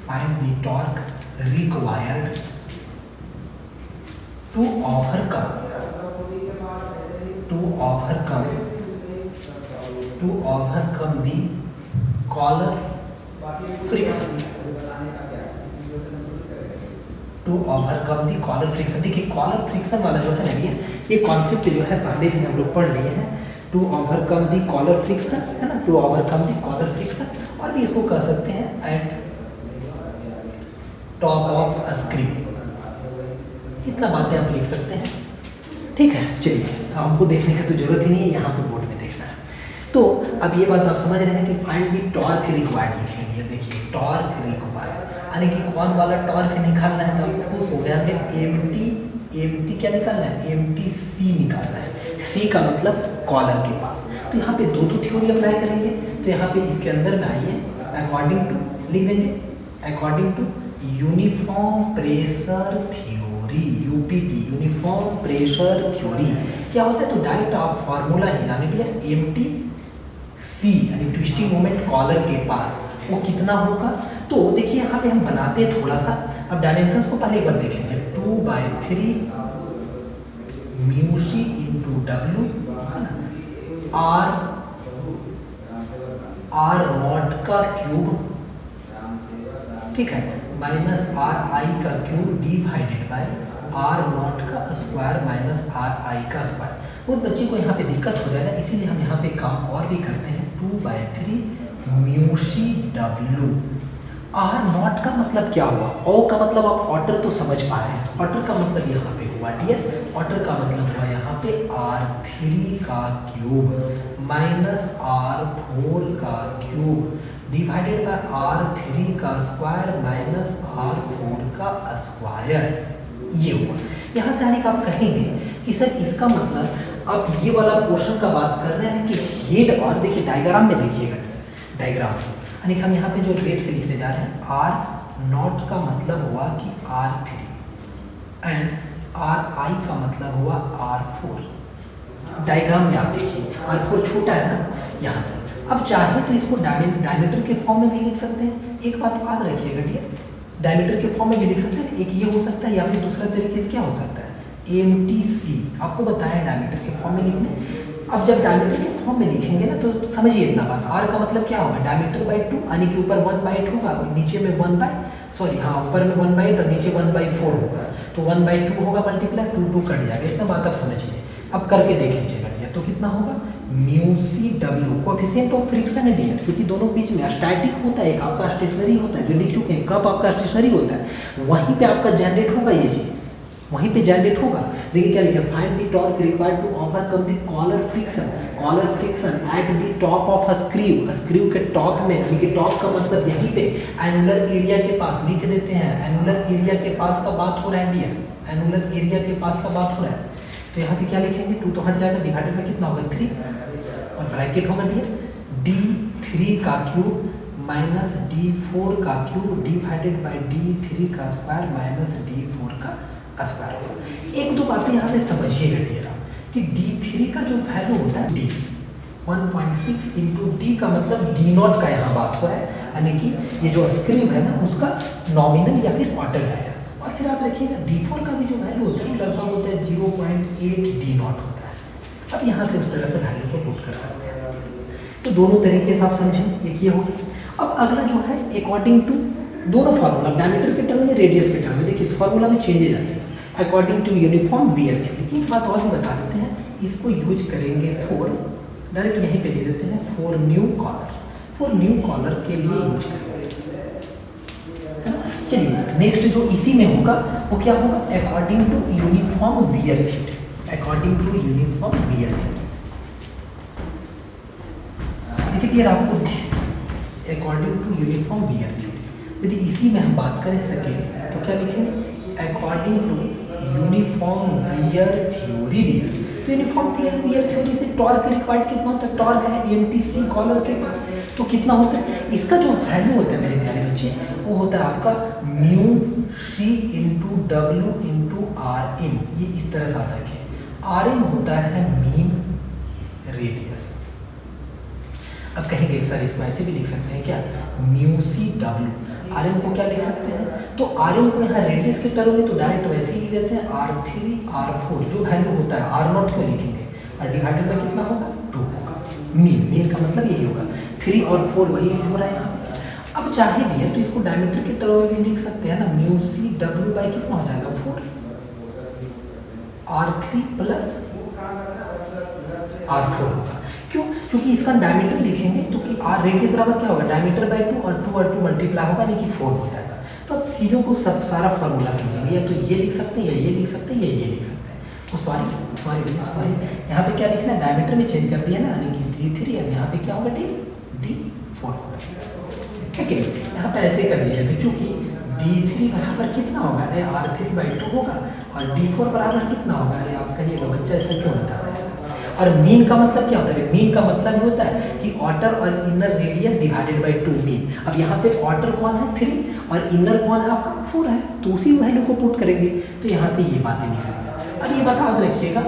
find the torque required to overcome the collar friction, to overcome the collar friction. देखिए कॉलर फ्रिक्शन वाला जो है ना ये कॉन्सेप्ट जो है पहले भी हम लोग पढ़ लिए हैं, to overcome the collar friction, है ना, to overcome the collar friction. और भी इसको कह सकते हैं at top of a screw, इतना बातें आप लिख सकते हैं, ठीक है। चलिए हमको देखने का तो जरूरत ही नहीं है, यहाँ पे बोर्ड में देखना है। तो अब ये बात आप समझ रहे हैं कि फाइंड दी टॉर्क रिक्वायर्ड लिखेंगे। देखिए टॉर्क रिक्वायर्ड यानी कि कौन वाला टॉर्क निकालना है, तो आप खुश हो गया कि एमटी क्या निकालना है, MTC निकालना है। सी का मतलब कॉलर के पास। तो यहाँ पे दो थ्योरी अप्लाई करेंगे, तो यहाँ पे इसके अंदर में आइए, अकॉर्डिंग टू लिख देंगे, according to uniform pressure theory, UPT, uniform pressure theory क्या होता है, तो डायरेक्ट आप फॉर्मूला ही जाने दिया, MTC यानी ट्विस्टिंग मोमेंट कॉलर के पास वो कितना होगा। तो देखिए यहाँ पे हम बनाते हैं थोड़ा सा, अब डायमेंशंस को पहले एक बार देख लीजिए, 2/3 μc इंटू W, है ना, R नॉट का क्यूब, ठीक है, माइनस RI का cube divided by R not का स्क्वायर माइनस RI का स्क्वायर। बहुत बच्चे को यहाँ पे दिक्कत हो जाएगा, इसीलिए हम यहाँ पे काम और भी करते हैं, 2/3 μc W। R नॉट का मतलब क्या हुआ, O का मतलब आप ऑर्डर तो समझ पा रहे हैं, तो ऑर्डर का मतलब यहाँ पे हुआ डियर, ऑर्डर का मतलब हुआ यहाँ पे R3 का क्यूब माइनस R4 का क्यूब डिवाइडेड बाय R3 का स्क्वायर माइनस R4 का स्क्वायर, ये हुआ। यहाँ से आने का आप कहेंगे कि सर इसका मतलब आप ये वाला पोर्शन का बात कर रहे हैं कि हेड, और देखिए डायग्राम में देखिएगा, डायग्राम यानी कि हम यहाँ पे जो रेट से लिखने जा रहे हैं, R नॉट का मतलब हुआ कि R3 एंड RI का मतलब हुआ R4। डायग्राम में आप देखिए R4 छोटा है ना यहाँ से। अब चाहे तो इसको डायमीटर के फॉर्म में भी लिख सकते हैं। एक बात याद रखिएगा डियर, डायमीटर के फॉर्म में भी लिख सकते हैं, एक ये हो सकता है या फिर दूसरा तरीके से क्या हो सकता है AMTC, आपको बताया डायमीटर के फॉर्म में लिखने। अब जब डायमीटर के फॉर्म में लिखेंगे ना तो समझिए इतना बात, R का मतलब क्या होगा डायमीटर बाई 2, यानी कि ऊपर 1/8 होगा, नीचे में ऊपर में 1/8 और नीचे 1/4 होगा, तो 1/2 होगा मल्टीप्लाई 2 कट जाएगा, इतना बात आप समझिए। अब करके देख लीजिएगा डियर, तो कितना होगा μCW कोएफिशिएंट ऑफ फ्रिक्शन है डियर, क्योंकि दोनों बीच में स्टैटिक होता है, एक आपका स्टेशनरी होता है जो लिख चुके हैं, कप आपका स्टेशनरी होता है, वहीं पे आपका जनरेट होगा ये चीज़, वहीं पे जनरेट होगा। देखिए क्या लिखा है, find the torque required to overcome the collar friction at the top of a screw के टॉप में, यानी कि टॉप का मतलब यहीं पे एनुलर एरिया के पास लिख देते हैं, एनुलर एरिया के पास का बात हो रहा है डियर, एनुलर एरिया के पास का बात हो रहा है, तो यहाँ से क्या लिखेंगे 2 तो हट जाएगा, डिवाइडेड में कितना होगा 3 और ब्रैकेट होगा डियर D3 का क्यूब माइनस D4 का क्यूब डिवाइडेड बाई D3 का स्क्वायर माइनस D4 का स्क्वायर होगा। एक दो बातें यहाँ पे समझिएगा डियर कि D3 का जो वैल्यू होता है D 1.6 इंटू D का मतलब D0 का यहाँ बात हो रहा है, यानी कि ये जो स्क्रू है ना उसका नॉमिनल या फिर ऑर्डर आया, और फिर याद रखिएगा D4 का भी जो वैल्यू होता है वो लगभग होता है 0.8 D0 होता है। अब यहाँ से उस तरह से वैल्यू को पुट कर सकते हैं, तो दोनों तरीके से आप समझें, एक ये हो गया। अब अगला जो है अकॉर्डिंग टू दोनों फार्मूला, डायमीटर के टर्म में रेडियस के टर्म में, देखिए फार्मूला में चेंजेज आ जाएगा according to uniform wear theory. एक बात और भी बता देते हैं, इसको यूज करेंगे फॉर, डायरेक्ट यहीं पे दे देते हैं फॉर न्यू कॉलर के लिए यूज करेंगे। चलिए नेक्स्ट जो इसी में होगा वो क्या होगा, according to uniform wear theory, according to uniform wear theory. देखिए डियर आपको according to uniform wear theory, यदि इसी में हम बात करें सेकेंड तो क्या लिखेंगे according to uniform wear theory dear. तो यूनिफॉर्म वियर थ्योरी से टॉर्क रिक्वायर्ड कितना होता है, टॉर्क है AMTC कॉलर के पास, तो कितना होता है, इसका जो वैल्यू होता है मेरे प्यारे बच्चे वो होता है आपका μC into W into RM, ये इस तरह से याद रखें। RM होता है मीन रेडियस। अब कहेंगे सर इसको ऐसे भी लिख सकते हैं क्या, μCW, RM को क्या लिख सकते हैं, तो RM को यहाँ रेडियस के टर्म में तो डायरेक्ट वैसे ही लिख देते हैं R3 R4, जो वैल्यू होता है R0 क्यों लिखेंगे, और डिवाइडेड बाय कितना होगा 2 होगा, मीन का मतलब यही होगा, 3 और 4 वही यूज हो रहा है यहाँ पे। अब चाहे दिए तो इसको डायमीटर के टर्म में भी लिख सकते हैं ना, μCW बाई कितना हो जाएगा 4 R3 प्लस R4 होगा। क्यों, क्योंकि इसका डायमीटर लिखेंगे तो कि R रेडियस बराबर क्या होगा डायमीटर बाई 2 और 2 मल्टीप्लाई होगा, यानी कि 4 हो जाएगा। तो अब चीज़ों को सब सारा फार्मूला समझेंगे, या तो ये लिख सकते हैं या ये लिख सकते हैं या ये लिख सकते हैं। तो सॉरी यहाँ पे क्या लिखना है, डायमीटर में चेंज कर दिया ना, यानी कि D3 और यहाँ पे क्या होगा D4 होगा, ठीक है। यहाँ पे ऐसे कर दिया है चूँकि D3 बराबर कितना होगा, अरे R3 बाई 2 होगा, और D4 बराबर कितना होगा, अरे आप कहिएगा बच्चा ऐसा क्यों बता रहे हैं। और मीन का मतलब क्या होता है, मीन का मतलब ये होता है कि आउटर और inner radius divided by 2 mean. अब यहाँ पे आउटर कौन है 3 और इनर कौन है आपका 4 है, तो उसी वैल्यू को पुट करेंगे, तो यहाँ से ये बातें निकल गई। अब ये बात याद रखिएगा,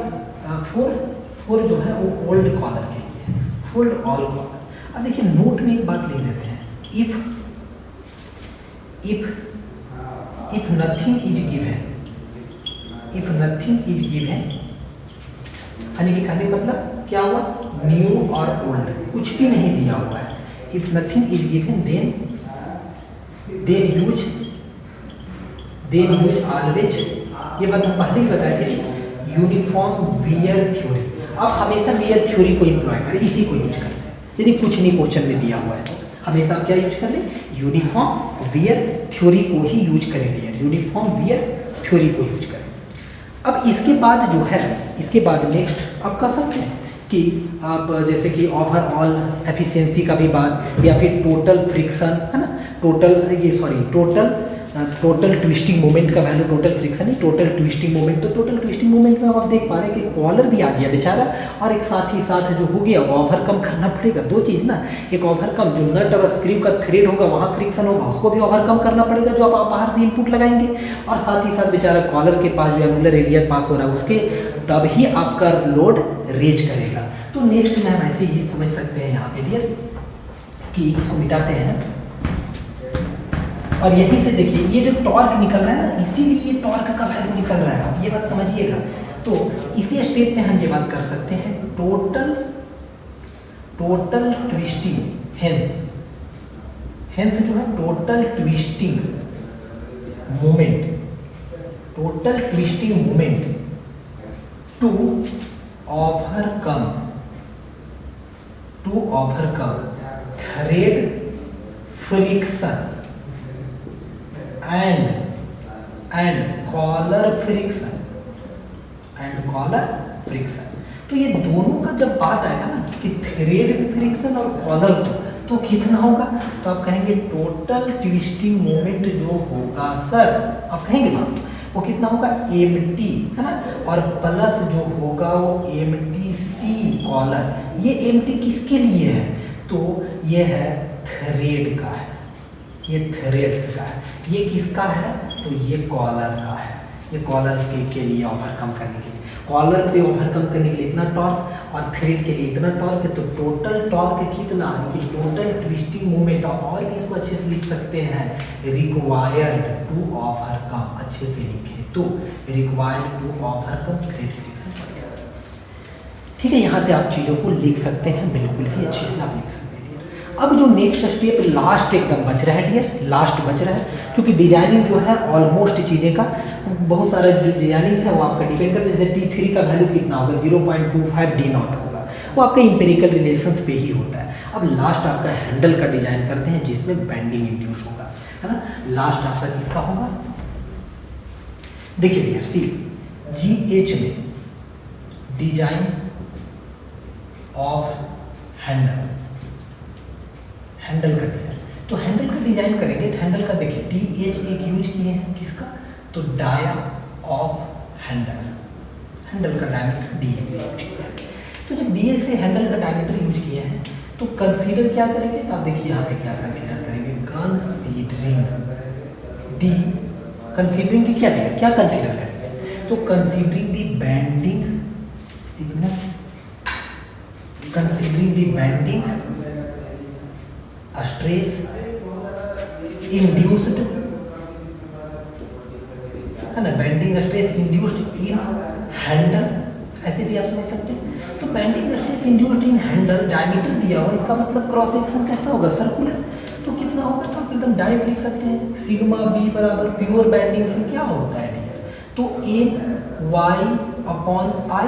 4 जो है वो ओल्ड कॉलर के लिए, फोल्ड ऑल कॉलर। अब देखिए नोट में एक बात लिख देते हैं, इफ नथिंग इज गिवन, यानी कि कहने मतलब क्या हुआ, न्यू और ओल्ड कुछ भी नहीं दिया हुआ है। If nothing is given then use always, ये बात हम पहले ही बताए थे, यूनिफॉर्म वियर थ्योरी। अब हमेशा वियर थ्योरी को इम्प्लॉय करें, इसी को यूज करें, यदि कुछ नहीं क्वेश्चन में दिया हुआ है तो हमेशा आप क्या यूज कर लें, यूनिफॉर्म वियर थ्योरी को ही यूज करें, यूनिफॉर्म वियर थ्योरी को यूज करें। अब इसके बाद जो है, इसके बाद नेक्स्ट आप कर सकते हैं कि आप जैसे कि ओवरऑल एफिशिएंसी का भी बात, या फिर टोटल फ्रिक्शन है ना, टोटल ट्विस्टिंग मोमेंट का वैल्यू, टोटल फ्रिक्शन नहीं टोटल ट्विस्टिंग मोमेंट। तो टोटल ट्विस्टिंग मोमेंट में आप देख पा रहे हैं कि कॉलर भी आ गया बेचारा, और एक साथ ही साथ जो हो गया वो ओवरकम करना पड़ेगा। दो चीज़ ना, एक ओवरकम जो नट और स्क्रू का थ्रेड होगा वहाँ फ्रिक्शन होगा, उसको भी ओवरकम करना पड़ेगा जो आप बाहर से इनपुट लगाएंगे, और साथ ही साथ बेचारा कॉलर के पास जो एनुलर एरिया पास हो रहा है उसके तब ही आपका लोड रेज करेगा। तो नेक्स्ट में हम ऐसे ही समझ सकते हैं यहाँ पे डियर कि इसको मिटाते हैं और यहीं से देखिए ये जो टॉर्क निकल रहा है ना, इसीलिए ये टॉर्क का वैल्यू निकल रहा है, आप ये बात समझिएगा। तो इसी स्टेप में हम ये बात कर सकते हैं टोटल ट्विस्टिंग, हेंस जो है total twisting moment to overcome thread friction and collar friction. तो ये दोनों का जब बात आएगा ना कि थ्रेड फ्रिक्शन और कॉलर तो कितना होगा, तो आप कहेंगे टोटल ट्विस्टिंग मोमेंट जो होगा सर, आप कहेंगे ना वो कितना होगा mt, है ना, और प्लस जो होगा वो mtc कॉलर। ये mt किसके लिए है, तो ये है थ्रेड का है, ये थ्रेड्स का है। ये किसका है, तो ये कॉलर का है, ये कॉलर के लिए ओवरकम करने के लिए, कॉलर पे ओवरकम करने के लिए इतना टॉर्क और थ्रेड के लिए इतना टॉर्क है। तो टोटल टॉर्क कितना, यानी कि टोटल ट्विस्टिंग मोमेंट, आप और भी इसको अच्छे से लिख सकते हैं, रिक्वायर्ड टू ओवरकम, अच्छे से लिखे तो required to overcome thread friction. ठीक है, यहाँ से आप चीज़ों को लिख सकते हैं, बिल्कुल भी अच्छे से आप लिख सकते हैं। अब जो नेक्स्ट स्टेप लास्ट एकदम बच रहा है डियर, लास्ट बच रहा है, क्योंकि डिजाइनिंग जो है ऑलमोस्ट चीज़ें का बहुत सारा जो डिजाइनिंग है वो आपका डिपेंड करता है। जैसे T3 का वैल्यू कितना होगा 0.25 D0 होगा, वो आपका इंपेरिकल रिलेशंस पे ही होता है। अब लास्ट आपका हैंडल का डिजाइन करते हैं जिसमें बेंडिंग इंड्यूस होगा, है ना। लास्ट आपका किसका होगा, देखिए डियर सी GH में डिजाइन ऑफ हैंडल का डिजाइन, तो हैंडल का डिजाइन करेंगे तो हैंडल का देखिए TH एक यूज किए हैं किसका, तो डाया ऑफ हैंडल का डायमीटर DH से यूज किया है। तो जब DH से हैंडल का डायमीटर यूज किए हैं तो कंसीडर क्या करेंगे, तो आप देखिए यहाँ पे क्या कंसीडर करेंगे, कंसीडरिंग दी क्या कंसीडर करेंगे, तो कंसीडरिंग दी बेंडिंग, स्ट्रेस इंड्यूस्ड, है ना, बेंडिंग स्ट्रेस इंड्यूस्ड इन हैंडल, ऐसे भी आप समझ सकते हैं। तो बेंडिंग स्ट्रेस इंड्यूस्ड इन हैंडल, डायमीटर दिया हुआ, इसका मतलब क्रॉस सेक्शन कैसा होगा, सर्कुलर, तो कितना होगा, तो आप एकदम डायरेक्ट लिख सकते हैं सिग्मा बी बराबर प्योर बेंडिंग से क्या होता है डियर, तो MY/I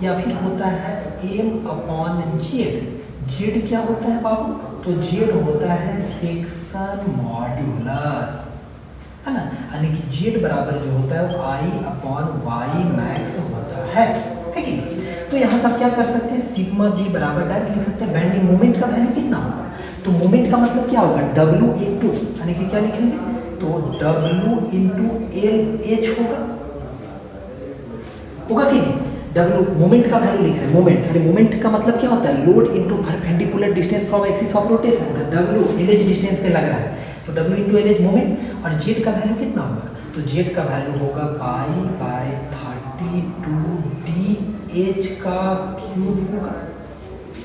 या फिर होता है M/Z। जेड क्या होता है बाबू, तो जेड होता है सेक्शन मॉड्यूलस, है ना, यानी कि जेड बराबर जो होता है वो I/Y मैक्स होता है कि नहीं। तो यहाँ से आप क्या कर सकते हैं, सिग्मा बी बराबर डायरेक्ट लिख सकते हैं बेंडिंग मोमेंट का वैल्यू कितना होगा, तो मोमेंट का मतलब क्या होगा W इंटू, यानी कि क्या लिखेंगे, तो W इंटू LH होगा कि नहीं। W मोमेंट का वैल्यू लिख रहे हैं, मोमेंट, अरे मोमेंट का मतलब क्या होता है, load into perpendicular distance from axis of rotation, तो W LH डिस्टेंस पे लग रहा है, तो W इंटू LH मोमेंट, और Z का वैल्यू कितना होगा, तो Z का वैल्यू होगा π/32 DH का क्यूब होगा।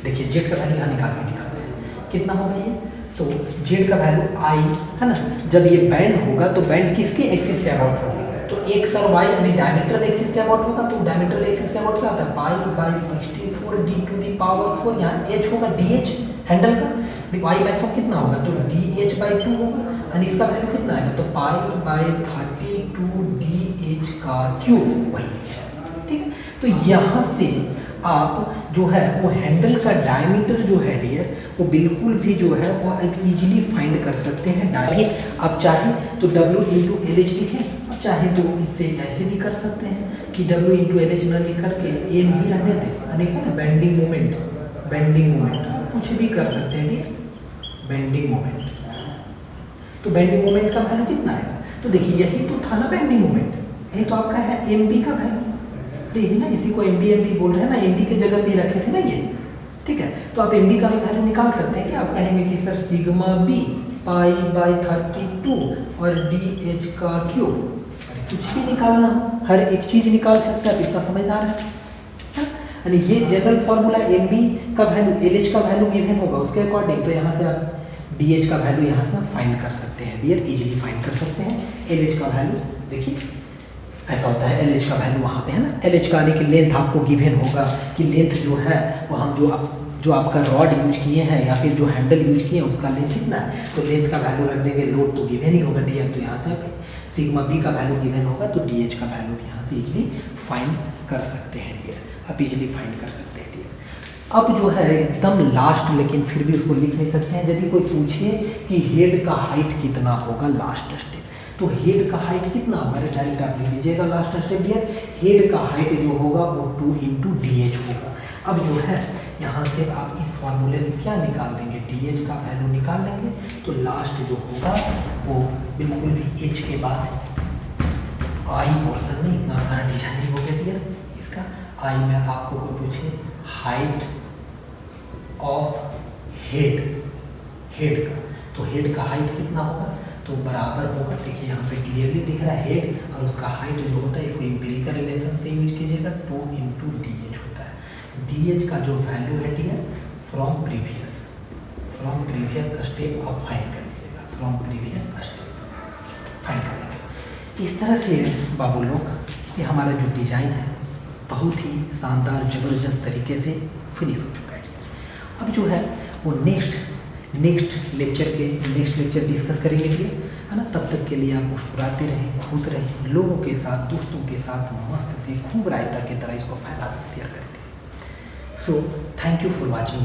देखिए Z का वैल्यू यहाँ निकाल के दिखाते हैं, कितना होगा ये, तो Z का वैल्यू I, है ना। जब ये बैंड होगा तो बैंड किसके एक्सिस के अबाउट होगा, तो x और y यानी डायमीट्रल एक्सिस के अबाउट होगा, तो डायमीट्रल एक्सिस के अबाउट क्या होता है π/64 D⁴, यहाँ h होगा DH हैंडल का, y मैक्सिमम कितना होगा, तो DH/2 होगा, यानी इसका वैल्यू कितना आएगा, तो π/32 DH का क्यूब, वही लिखा, ठीक है। तो यहाँ से आप जो है वो हैंडल का डायमीटर जो है डियर वो बिल्कुल भी जो है वो एक ईजिली फाइंड कर सकते हैं। आप चाहे तो W इंटू LH लिखें, और चाहे तो इससे ऐसे भी कर सकते हैं कि W इंटू LH न लिख करके M ही रहने दें, यानी क्या ना बेंडिंग मोमेंट आप कुछ भी कर सकते हैं डियर, बेंडिंग मोमेंट। तो बेंडिंग मोमेंट का वैल्यू कितना आएगा, तो देखिए यही तो था ना बेंडिंग मोमेंट, यही तो आपका है MB का वैल्यू, अरे यही ना, इसी को MB बोल रहे हैं ना, MB के जगह पे रखे थे ना ये, ठीक है। तो आप MB का भी वैल्यू निकाल सकते हैं कि आप कहेंगे कि सर सिग्मा B π/32 और DH का क्यूब, अरे कुछ भी निकालना हो, हर एक चीज़ निकाल सकते हैं, आप इतना समझदार है। यानी ये जनरल फॉर्मूला MB का वैल्यू LH का वैल्यू गिवन होगा उसके अकॉर्डिंग, तो यहाँ से आप DH का वैल्यू यहाँ से फाइंड कर सकते हैं डियर, इजीली फाइंड कर सकते हैं। LH का वैल्यू देखिए ऐसा होता है, LH का वैल्यू वहाँ पे है ना, LH का आने की लेंथ आपको गिवन होगा कि लेंथ जो है वो हम जो आपका रॉड यूज किए हैं या फिर जो हैंडल यूज किए हैं उसका लेंथ कितना है, तो लेंथ का वैल्यू रख देंगे, लोड तो गिवन ही होगा डियर, तो यहाँ से सिग्मा बी का वैल्यू गिवन होगा, तो DH का वैल्यू भी यहाँ से इजीली फाइंड कर सकते हैं डियर, आप इजीली फाइंड कर सकते हैं डियर। अब जो है एकदम लास्ट, लेकिन फिर भी उसको लिख नहीं सकते हैं, यदि कोई पूछे कि हेड का हाइट कितना होगा लास्ट स्टेप, तो हेड का हाइट कितना होगा, डायरेक्ट आप लिख लीजिएगा लास्ट स्टेप डियर, हेड का हाइट जो होगा वो 2 × DH होगा। अब जो है यहाँ से आप इस फॉर्मूले से क्या निकाल देंगे, DH का वैल्यू निकाल लेंगे, तो लास्ट जो होगा वो बिल्कुल भी H के बाद आई पोर्सन में इतना सारा डिजाइनिंग हो गया डियर। इसका आई में आपको कोई पूछे हाइट ऑफ हेड का, तो हेड का हाइट कितना होगा, तो बराबर होगा, देखिए यहाँ पे क्लियरली दिख रहा है हेड और उसका हाइट जो होता है, इसको एम्पिरिकल रिलेशन से यूज कीजिएगा, 2 × DH होता है। DH का जो वैल्यू है डियर फ्रॉम प्रीवियस स्टेप आप फाइंड कर लीजिएगा, फ्रॉम प्रीवियस स्टेप फाइंड कर लेंगे। इस तरह से बाबू लोग ये हमारा जो डिज़ाइन है बहुत ही शानदार ज़बरदस्त तरीके से फिनिश हो चुका है डियर। अब जो है वो नेक्स्ट लेक्चर डिस्कस करेंगे डियर, है ना। तब तक के लिए आप मुस्कुराते रहें, खुश रहें, लोगों के साथ, दोस्तों के साथ मस्त से खूब रायता की तरह इसको फैला शेयर करेंगे। So thank you for watching.